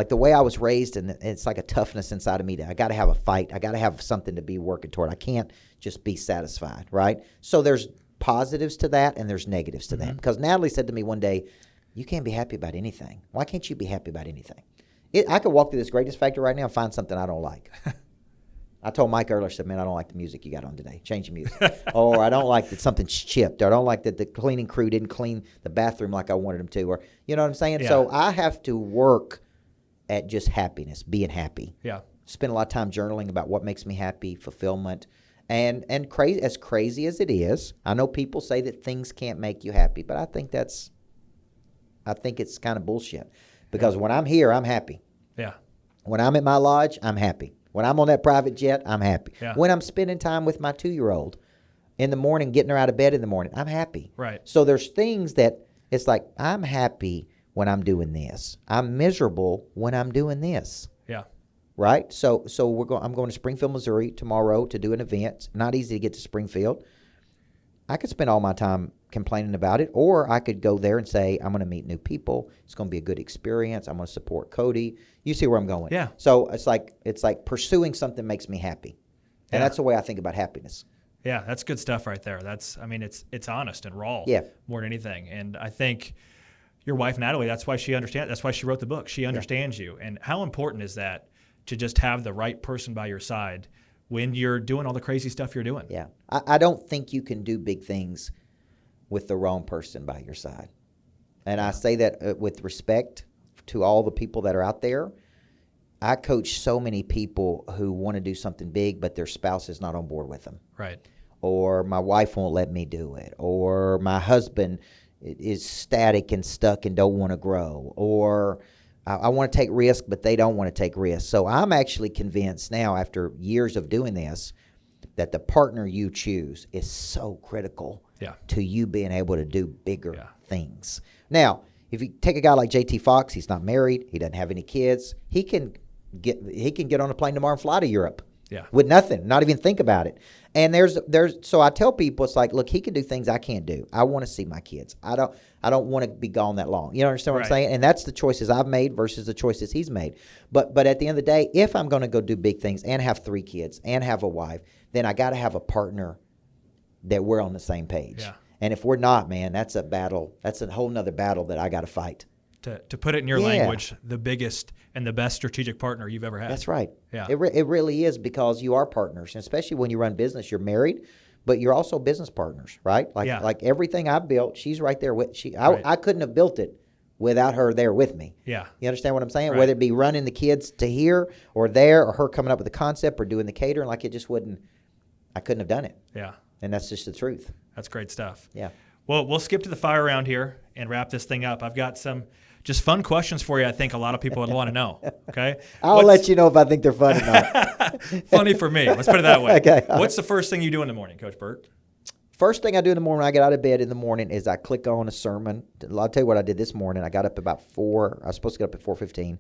the way I was raised, and it's like a toughness inside of me that I got to have a fight. I got to have something to be working toward. I can't just be satisfied, right? So there's positives to that and there's negatives to that, because Natalie said to me one day, you can't be happy about anything. Why can't you be happy about anything? I could walk through this greatness factory right now and find something I don't like. I told Mike earlier, I said, man, I don't like the music you got on today. Change the music. Or I don't like that something's chipped. Or I don't like that the cleaning crew didn't clean the bathroom like I wanted them to. Or, you know what I'm saying? Yeah. So I have to work at just happiness, being happy. Yeah. Spend a lot of time journaling about what makes me happy, fulfillment. And crazy as it is, I know people say that things can't make you happy, but I think it's kind of bullshit. Because when I'm here, I'm happy. Yeah. When I'm at my lodge, I'm happy. When I'm on that private jet, I'm happy. Yeah. When I'm spending time with my 2-year-old in the morning, getting her out of bed in the morning, I'm happy. Right. So there's things that it's like, I'm happy when I'm doing this. I'm miserable when I'm doing this. Yeah. Right? So I'm going to Springfield, Missouri tomorrow to do an event. It's not easy to get to Springfield. I could spend all my time complaining about it, or I could go there and say, I'm going to meet new people. It's going to be a good experience. I'm going to support Cody. You see where I'm going. Yeah. So it's like pursuing something makes me happy. And that's the way I think about happiness. Yeah, that's good stuff right there. It's honest and raw more than anything. And I think your wife, Natalie, that's why she understands. That's why she wrote the book. She understands you. And how important is that to just have the right person by your side when you're doing all the crazy stuff you're doing? Yeah. I don't think you can do big things with the wrong person by your side. And I say that with respect to all the people that are out there. I coach so many people who want to do something big, but their spouse is not on board with them. Right. Or my wife won't let me do it. Or my husband is static and stuck and don't want to grow. Or I want to take risks, but they don't want to take risks. So I'm actually convinced now, after years of doing this, that the partner you choose is so critical to you being able to do bigger things. Now, if you take a guy like JT Fox, he's not married, he doesn't have any kids, he can get on a plane tomorrow and fly to Europe. Yeah. With nothing, not even think about it. And so I tell people, it's like, look, he can do things I can't do. I want to see my kids. I don't want to be gone that long. You understand what I'm saying? And that's the choices I've made versus the choices he's made. But at the end of the day, if I'm going to go do big things and have 3 kids and have a wife, then I got to have a partner that we're on the same page. Yeah. And if we're not, man, that's a battle. That's a whole nother battle that I got to fight. To put it in your language, the biggest and the best strategic partner you've ever had. That's right. Yeah. It really is, because you are partners, and especially when you run business. You're married, but you're also business partners, right? Like everything I built, she's right there with. I couldn't have built it without her there with me. Yeah. You understand what I'm saying? Right. Whether it be running the kids to here or there, or her coming up with the concept or doing the catering, like it just wouldn't. I couldn't have done it. Yeah. And that's just the truth. That's great stuff. Yeah. Well, we'll skip to the fire round here and wrap this thing up. I've got some just fun questions for you. I think a lot of people would want to know. Okay. I'll let you know if I think they're fun or not. Funny for me. Let's put it that way. Okay. What's the first thing you do in the morning, Coach Burt? First thing I do in the morning when I get out of bed in the morning is I click on a sermon. I'll tell you what I did this morning. I got up about 4. I was supposed to get up at 4:15.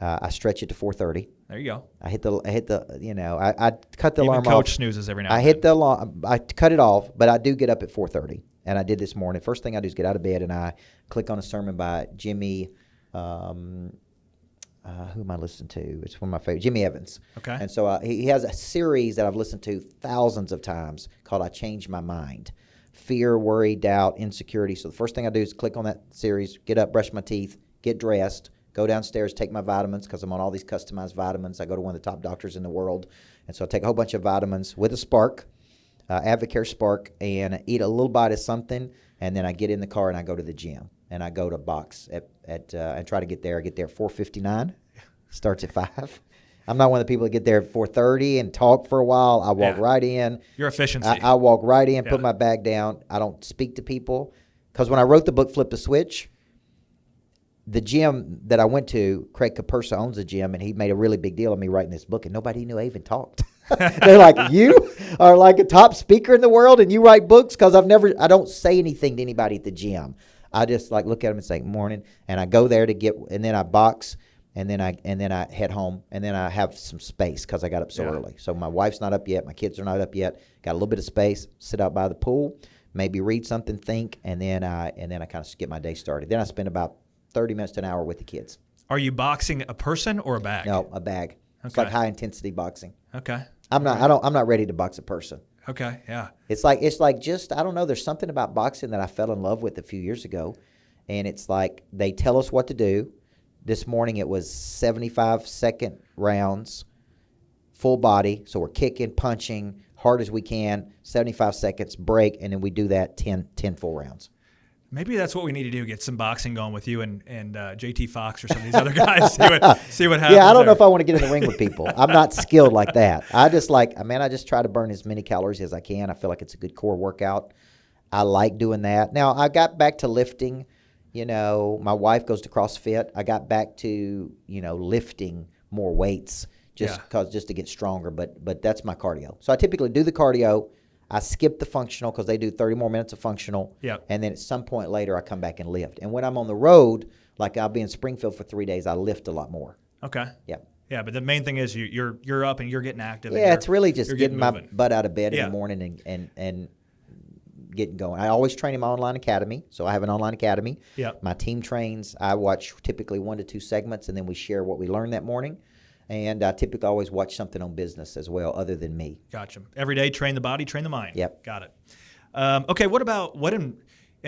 I stretch it to 4:30. There you go. I cut the Even alarm off. Coach snoozes every now and I hit the alarm. I cut it off, but I do get up at 4:30. and I did this morning. First thing I do is get out of bed and I click on a sermon by Jimmy. Who am I listening to? It's one of my favorite, Jimmy Evans. Okay. And so he has a series that I've listened to thousands of times called "I Changed My Mind." Fear, worry, doubt, insecurity. So the first thing I do is click on that series, get up, brush my teeth, get dressed, go downstairs, take my vitamins because I'm on all these customized vitamins. I go to one of the top doctors in the world. And so I take a whole bunch of vitamins with a Spark, Advocare Spark, and eat a little bite of something. And then I get in the car and I go to the gym. And I go to box and try to get there. I get there at 4:59. Starts at 5. I'm not one of the people that get there at 4:30 and talk for a while. I walk right in. Your efficiency. I walk right in, put my bag down. I don't speak to people. Because when I wrote the book, Flip the Switch, the gym that I went to, Craig Capersa owns a gym, and he made a really big deal of me writing this book, and nobody knew I even talked. They're like, you are like a top speaker in the world, and you write books? Because I don't say anything to anybody at the gym. I just like look at them and say morning, and I go there to get, and then I box, and then I head home, and then I have some space because I got up so early. So my wife's not up yet, my kids are not up yet. Got a little bit of space, sit out by the pool, maybe read something, think, and then I kind of get my day started. Then I spend about 30 minutes to an hour with the kids. Are you boxing a person or a bag? No, a bag. Okay. It's like high intensity boxing. Okay. I'm not ready to box a person. Okay, yeah. It's like just, I don't know, there's something about boxing that I fell in love with a few years ago. And it's like they tell us what to do. This morning it was 75-second rounds, full body. So we're kicking, punching, hard as we can, 75 seconds, break, and then we do that 10 full rounds. Maybe that's what we need to do, get some boxing going with you and JT Fox or some of these other guys, see what happens. Yeah, I don't know if I want to get in the ring with people. I'm not skilled like that. I just try to burn as many calories as I can. I feel like it's a good core workout. I like doing that. Now, I got back to lifting. You know, my wife goes to CrossFit. I got back to, lifting more weights just to get stronger. But that's my cardio. So I typically do the cardio. I skip the functional because they do 30 more minutes of functional. Yep. And then at some point later, I come back and lift. And when I'm on the road, like I'll be in Springfield for 3 days, I lift a lot more. Okay. Yeah. Yeah, but the main thing is you're up and you're getting active. Yeah, it's really just getting my moving. butt out of bed in the morning and getting going. I always train in my online academy, so I have an online academy. Yep. My team trains. I watch typically 1 to 2 segments, and then we share what we learned that morning. And I typically always watch something on business as well, other than me. Gotcha. Every day, train the body, train the mind. Yep. Got it. Okay, what in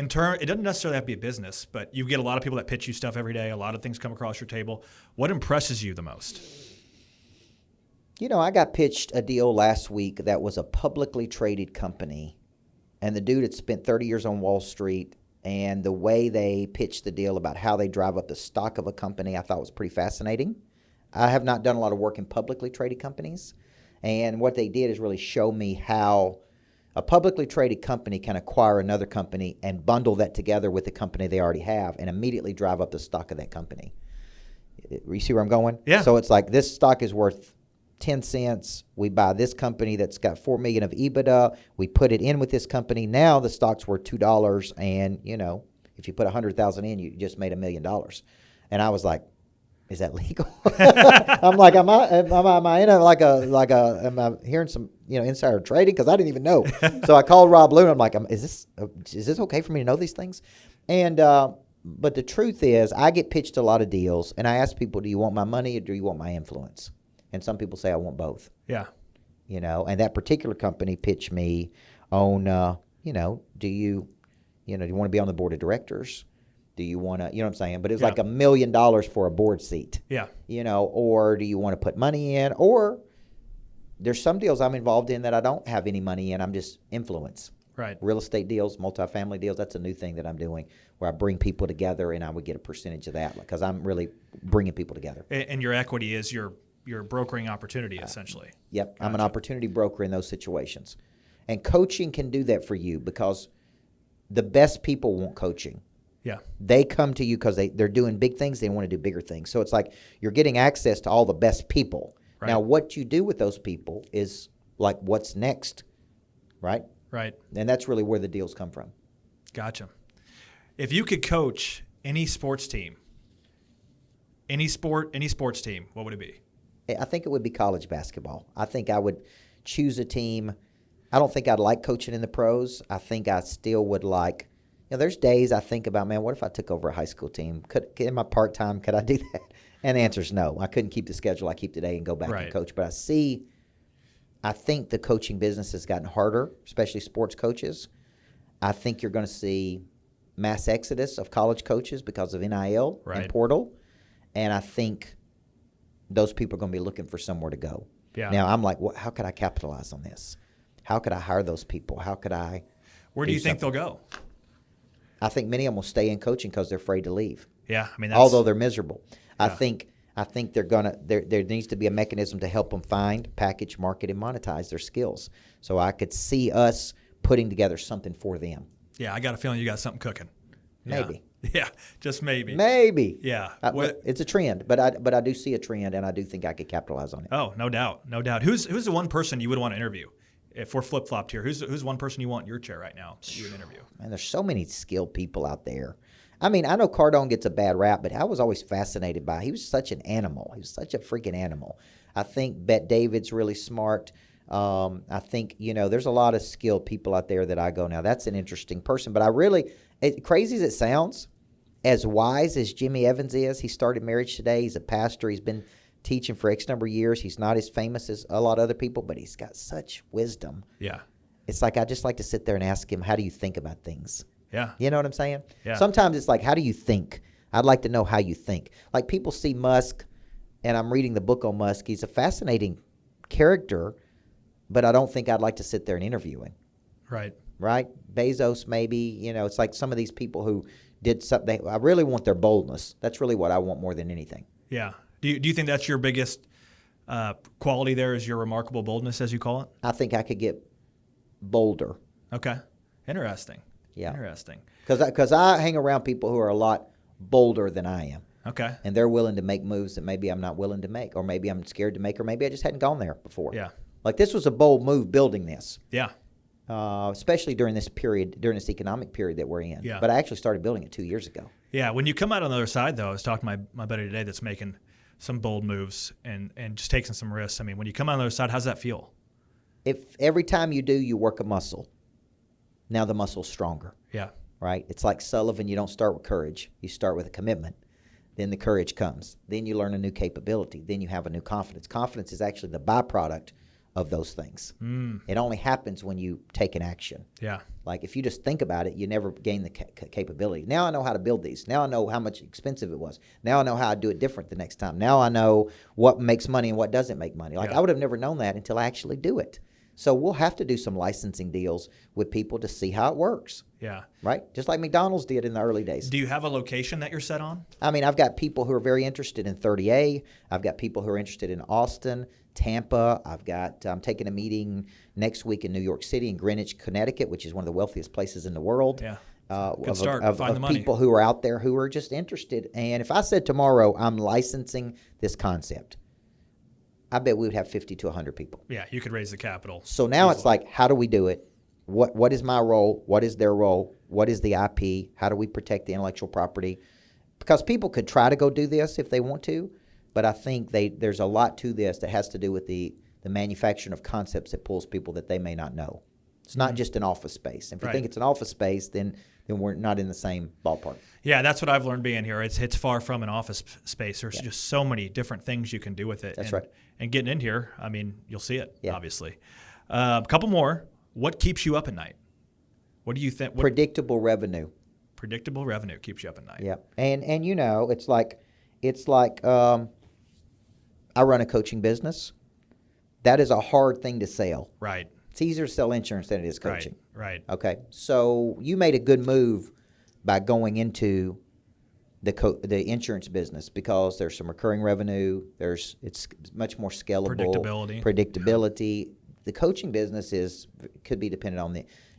turn, it doesn't necessarily have to be a business, but you get a lot of people that pitch you stuff every day. A lot of things come across your table. What impresses you the most? I got pitched a deal last week that was a publicly traded company, and the dude had spent 30 years on Wall Street, and the way they pitched the deal about how they drive up the stock of a company I thought was pretty fascinating. I have not done a lot of work in publicly traded companies, and what they did is really show me how a publicly traded company can acquire another company and bundle that together with the company they already have and immediately drive up the stock of that company. You see where I'm going? Yeah. So it's like this stock is worth 10 cents. We buy this company that's got $4 million of EBITDA. We put it in with this company. Now the stock's worth $2, and if you put $100,000 in, you just made $1 million. And I was like, is that legal? I'm like, am I in am I hearing some insider trading? Because I didn't even know. So I called Rob Loon. I'm like, is this okay for me to know these things? And but the truth is, I get pitched a lot of deals, and I ask people, do you want my money or do you want my influence? And some people say I want both. Yeah. And that particular company pitched me on, do you want to be on the board of directors? Do you want to, what I'm saying? But it was like $1 million for a board seat. Yeah. Or do you want to put money in? Or there's some deals I'm involved in that I don't have any money in. I'm just influence. Right. Real estate deals, multifamily deals. That's a new thing that I'm doing where I bring people together and I would get a percentage of that because I'm really bringing people together. And your equity is your brokering opportunity, essentially. Yep. Gotcha. I'm an opportunity broker in those situations. And coaching can do that for you because the best people want coaching. Yeah. They come to you because they're doing big things. They want to do bigger things. So it's like you're getting access to all the best people. Right. Now, what you do with those people is like what's next, right? Right. And that's really where the deals come from. Gotcha. If you could coach any sports team, any sports team, what would it be? I think it would be college basketball. I think I would choose a team I don't think I'd like coaching in the pros. I think I still would like. There's days I think about, man, what if I took over a high school team? In my part time, could I do that? And the answer is no. I couldn't keep the schedule I keep today and go back and coach. But I think the coaching business has gotten harder, especially sports coaches. I think you're going to see mass exodus of college coaches because of NIL and portal. And I think those people are going to be looking for somewhere to go. Yeah. Now, I'm like, how could I capitalize on this? How could I hire those people? How could I? Where do you think they'll go? I think many of them will stay in coaching because they're afraid to leave. Yeah, I mean, although they're miserable. Yeah. I think they're gonna. There needs to be a mechanism to help them find, package, market, and monetize their skills. So I could see us putting together something for them. Yeah, I got a feeling you got something cooking. Maybe. Yeah, just maybe. Maybe. Yeah. It's a trend, but I do see a trend, and I do think I could capitalize on it. Oh, no doubt, no doubt. Who's the one person you would want to interview? If we're flip-flopped here, who's one person you want in your chair right now that you would interview? Man, there's so many skilled people out there. I mean, I know Cardone gets a bad rap, but I was always fascinated by him. He was such an animal. He was such a freaking animal. I think Bet David's really smart. I think, there's a lot of skilled people out there that I go, now that's an interesting person. But crazy as it sounds, as wise as Jimmy Evans is, he started Marriage Today. He's a pastor. He's been teaching for X number of years. He's not as famous as a lot of other people, but he's got such wisdom. Yeah. It's like I just like to sit there and ask him, how do you think about things? Yeah. You know what I'm saying? Yeah. Sometimes it's like, how do you think? I'd like to know how you think. Like people see Musk, and I'm reading the book on Musk. He's a fascinating character, but I don't think I'd like to sit there and interview him. Right. Right? Bezos maybe. It's like some of these people who did something. I really want their boldness. That's really what I want more than anything. Yeah. Do you think that's your biggest quality there is your remarkable boldness, as you call it? I think I could get bolder. Okay. Interesting. Yeah. Interesting. Because I hang around people who are a lot bolder than I am. Okay. And they're willing to make moves that maybe I'm not willing to make, or maybe I'm scared to make, or maybe I just hadn't gone there before. Yeah. Like this was a bold move building this. Yeah. Especially during this economic period that we're in. Yeah. But I actually started building it 2 years ago. Yeah. When you come out on the other side, though, I was talking to my buddy today that's making some bold moves and just taking some risks. I mean, when you come out on the other side, how's that feel? If every time you do, you work a muscle. Now the muscle's stronger. Yeah. Right? It's like Sullivan. You don't start with courage. You start with a commitment. Then the courage comes. Then you learn a new capability. Then you have a new confidence. Confidence is actually the byproduct of those things. It only happens when you take an action. Yeah. Like if you just think about it, you never gain the capability. Now I know how to build these. Now I know how much expensive it was. Now I know how to do it different the next time. Now I know what makes money and what doesn't make money. Like I would have never known that until I actually do it. So we'll have to do some licensing deals with people to see how it works. Yeah. Right? Just like McDonald's did in the early days. Do you have a location that you're set on? I mean, I've got people who are very interested in 30A. I've got people who are interested in Austin, Tampa. I'm taking a meeting next week in New York City and Greenwich, Connecticut, which is one of the wealthiest places in the world. Yeah. Good start. Of Find the money. People who are out there who are just interested. And if I said tomorrow I'm licensing this concept, I bet we would have 50 to 100 people. Yeah, you could raise the capital. So now easily. It's like, how do we do it? What is my role? What is their role? What is the IP? How do we protect the intellectual property? Because people could try to go do this if they want to, but I think there's a lot to this that has to do with the manufacturing of concepts that pulls people that they may not know. It's not just an office space. If you think it's an office space, then we're not in the same ballpark. Yeah, that's what I've learned being here. It's far from an office space. There's just so many different things you can do with it. That's right. And getting in here, I mean, you'll see it, obviously. A couple more. What keeps you up at night? What do you think? Predictable revenue. Predictable revenue keeps you up at night. Yeah, and it's like I run a coaching business. That is a hard thing to sell. Right. It's easier to sell insurance than it is coaching. Right. Okay. So you made a good move by going into the insurance business because there's some recurring revenue. It's much more scalable. Predictability. Yeah. The coaching business could be dependent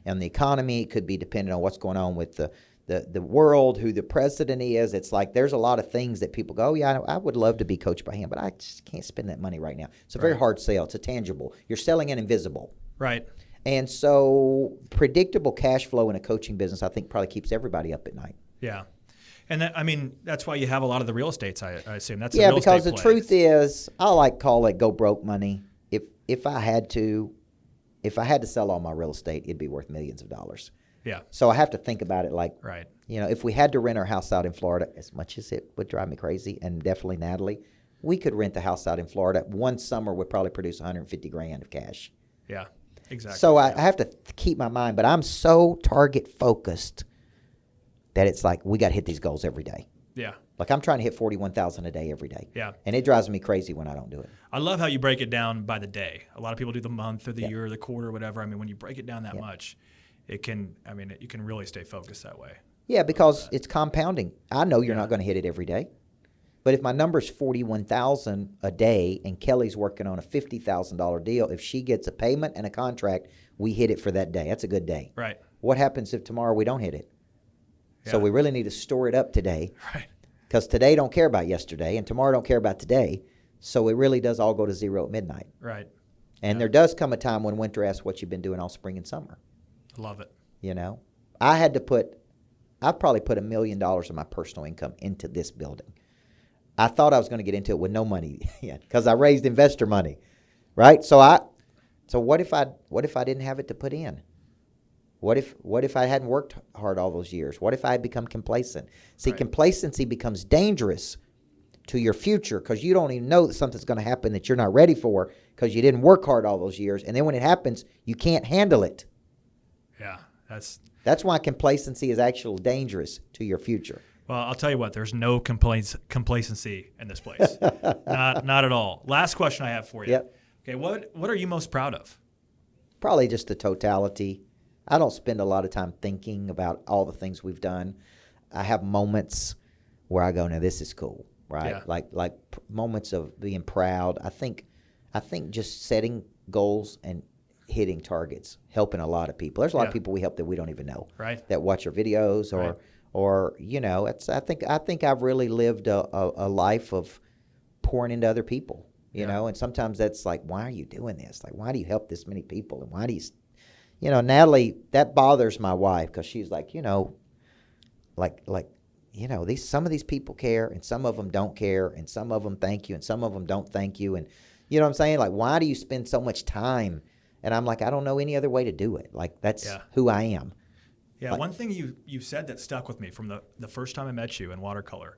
on the economy. It could be dependent on what's going on with the world, who the president is. It's like there's a lot of things that people go, oh, yeah, I would love to be coached by him, but I just can't spend that money right now. It's a very hard sale. It's a tangible. You're selling an invisible. Right. And so predictable cash flow in a coaching business, I think, probably keeps everybody up at night. Yeah. And that's why you have a lot of the real estates, I assume. That's yeah, the real estate because the truth is, I call it go broke money. If I had to, if I had to sell all my real estate, it'd be worth millions of dollars. Yeah. So I have to think about it like, Right. if we had to rent our house out in Florida, as much as it would drive me crazy, and definitely Natalie, we could rent the house out in Florida. One summer would probably produce $150,000 of cash. Yeah. Exactly. So I have to keep my mind, but I'm so target focused that it's like we got to hit these goals every day. Yeah. Like I'm trying to hit 41,000 a day every day. Yeah. And it drives me crazy when I don't do it. I love how you break it down by the day. A lot of people do the month or the year or the quarter or whatever. I mean, when you break it down that much, you can really stay focused that way. Yeah, because it's compounding. I know you're not going to hit it every day. But if my number's 41,000 a day and Kelly's working on a $50,000 deal, if she gets a payment and a contract, we hit it for that day. That's a good day. Right. What happens if tomorrow we don't hit it? Yeah. So we really need to store it up today. Right. Because today don't care about yesterday and tomorrow don't care about today. So it really does all go to zero at midnight. Right. And there does come a time when winter asks what you've been doing all spring and summer. I love it. I probably put $1 million of my personal income into this building. I thought I was going to get into it with no money yet because I raised investor money, right? So what if I didn't have it to put in? What if I hadn't worked hard all those years? What if I had become complacent? See, complacency becomes dangerous to your future because you don't even know that something's going to happen that you're not ready for because you didn't work hard all those years. And then when it happens, you can't handle it. Yeah, That's why complacency is actually dangerous to your future. Well, I'll tell you what, there's no complacency in this place. Not at all. Last question I have for you. Yep. Okay, what are you most proud of? Probably just the totality. I don't spend a lot of time thinking about all the things we've done. I have moments where I go, now this is cool, right? Yeah. Like moments of being proud. I think just setting goals and hitting targets, helping a lot of people. There's a lot of people we help that we don't even know, right? That watch our videos or I think I've really lived a life of pouring into other people, you know. And sometimes that's like, why are you doing this? Like, why do you help this many people? And why do you, Natalie, that bothers my wife because she's like, some of these people care and some of them don't care and some of them thank you and some of them don't thank you. And you know what I'm saying? Like, why do you spend so much time? And I'm like, I don't know any other way to do it. Like, that's who I am. Yeah, like, one thing you said that stuck with me from the first time I met you in watercolor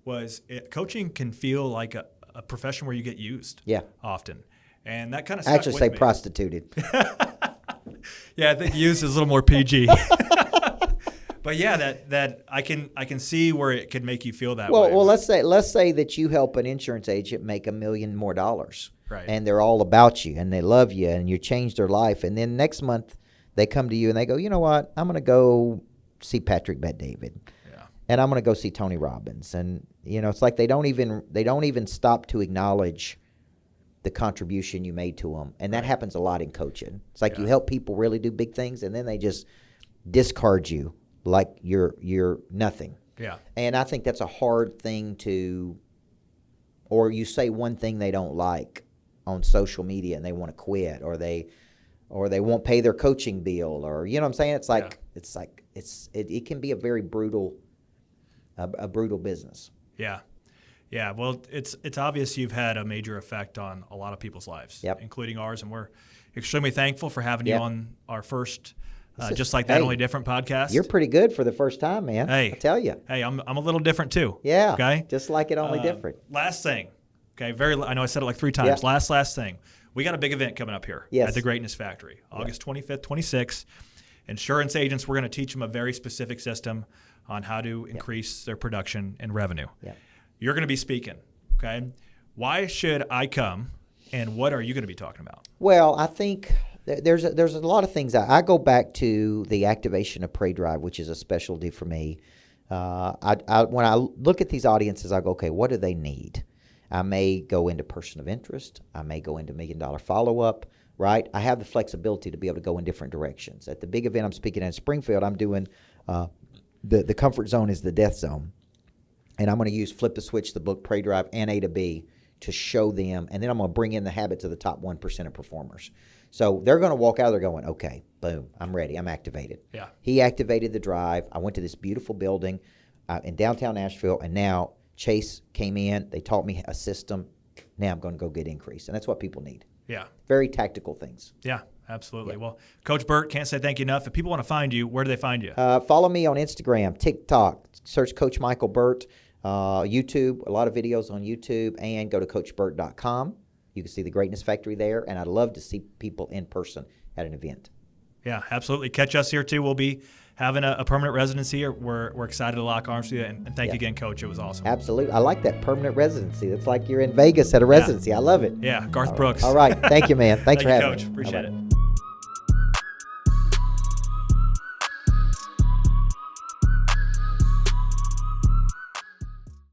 was coaching can feel like a profession where you get used often. And that kind of stuck actually with say me. Prostituted. Yeah, I think used is a little more PG. But yeah, that I can see where it could make you feel that way. Well, let's say that you help an insurance agent make $1 million more. Right. And they're all about you and they love you and you changed their life. And then next month they come to you and they go, you know what? I'm going to go see Patrick Bet-David. Yeah. And I'm going to go see Tony Robbins. And it's like they don't even stop to acknowledge the contribution you made to them. And that happens a lot in coaching. It's like you help people really do big things and then they just discard you like you're nothing. Yeah. And I think that's a hard thing or you say one thing they don't like on social media and they want to quit or they won't pay their coaching bill or you know what I'm saying? It can be a very brutal business. Yeah. Yeah, well, it's obvious you've had a major effect on a lot of people's lives, including ours, and we're extremely thankful for having you on our first Just Like That, Only Different podcast. You're pretty good for the first time, man. Hey, I tell you. Hey, I'm a little different too. Yeah. Okay. Just like it, only different. Last thing. Okay. I know I said it like 3 times. Yeah. Last thing. We got a big event coming up here at the Greatness Factory, August 25th, 26th. Insurance agents, we're going to teach them a very specific system on how to increase their production and revenue. Yeah. You're going to be speaking. Okay. Why should I come, and what are you going to be talking about? Well, I think there's a lot of things. I go back to the activation of Prey Drive, which is a specialty for me. When I look at these audiences, I go, okay, what do they need? I may go into person of interest. I may go into $1 million follow-up, right? I have the flexibility to be able to go in different directions. At the big event I'm speaking at in Springfield, I'm doing the comfort zone is the death zone. And I'm going to use Flip the Switch, the book, Prey Drive, and A to B to show them. And then I'm going to bring in the habits of the top 1% of performers. So they're going to walk out there going, okay, boom, I'm ready. I'm activated. Yeah. He activated the drive. I went to this beautiful building in downtown Nashville, and now Chase came in. They taught me a system. Now I'm going to go get increase. And that's what people need. Yeah. Very tactical things. Yeah, absolutely. Well, Coach Burt, can't say thank you enough. If people want to find you, where do they find you? Follow me on Instagram, TikTok, search Coach Michael Burt, YouTube, a lot of videos on YouTube, and go to CoachBurt.com. You can see the Greatness Factory there, and I'd love to see people in person at an event. Yeah, absolutely. Catch us here, too. We'll be having a permanent residency here. We're excited to lock arms with you, and thank you again, Coach. It was awesome. Absolutely. I like that permanent residency. It's like you're in Vegas at a residency. I love it. Yeah, Garth Brooks. All right. Thank you, man. Thanks for having me. Coach. Appreciate it.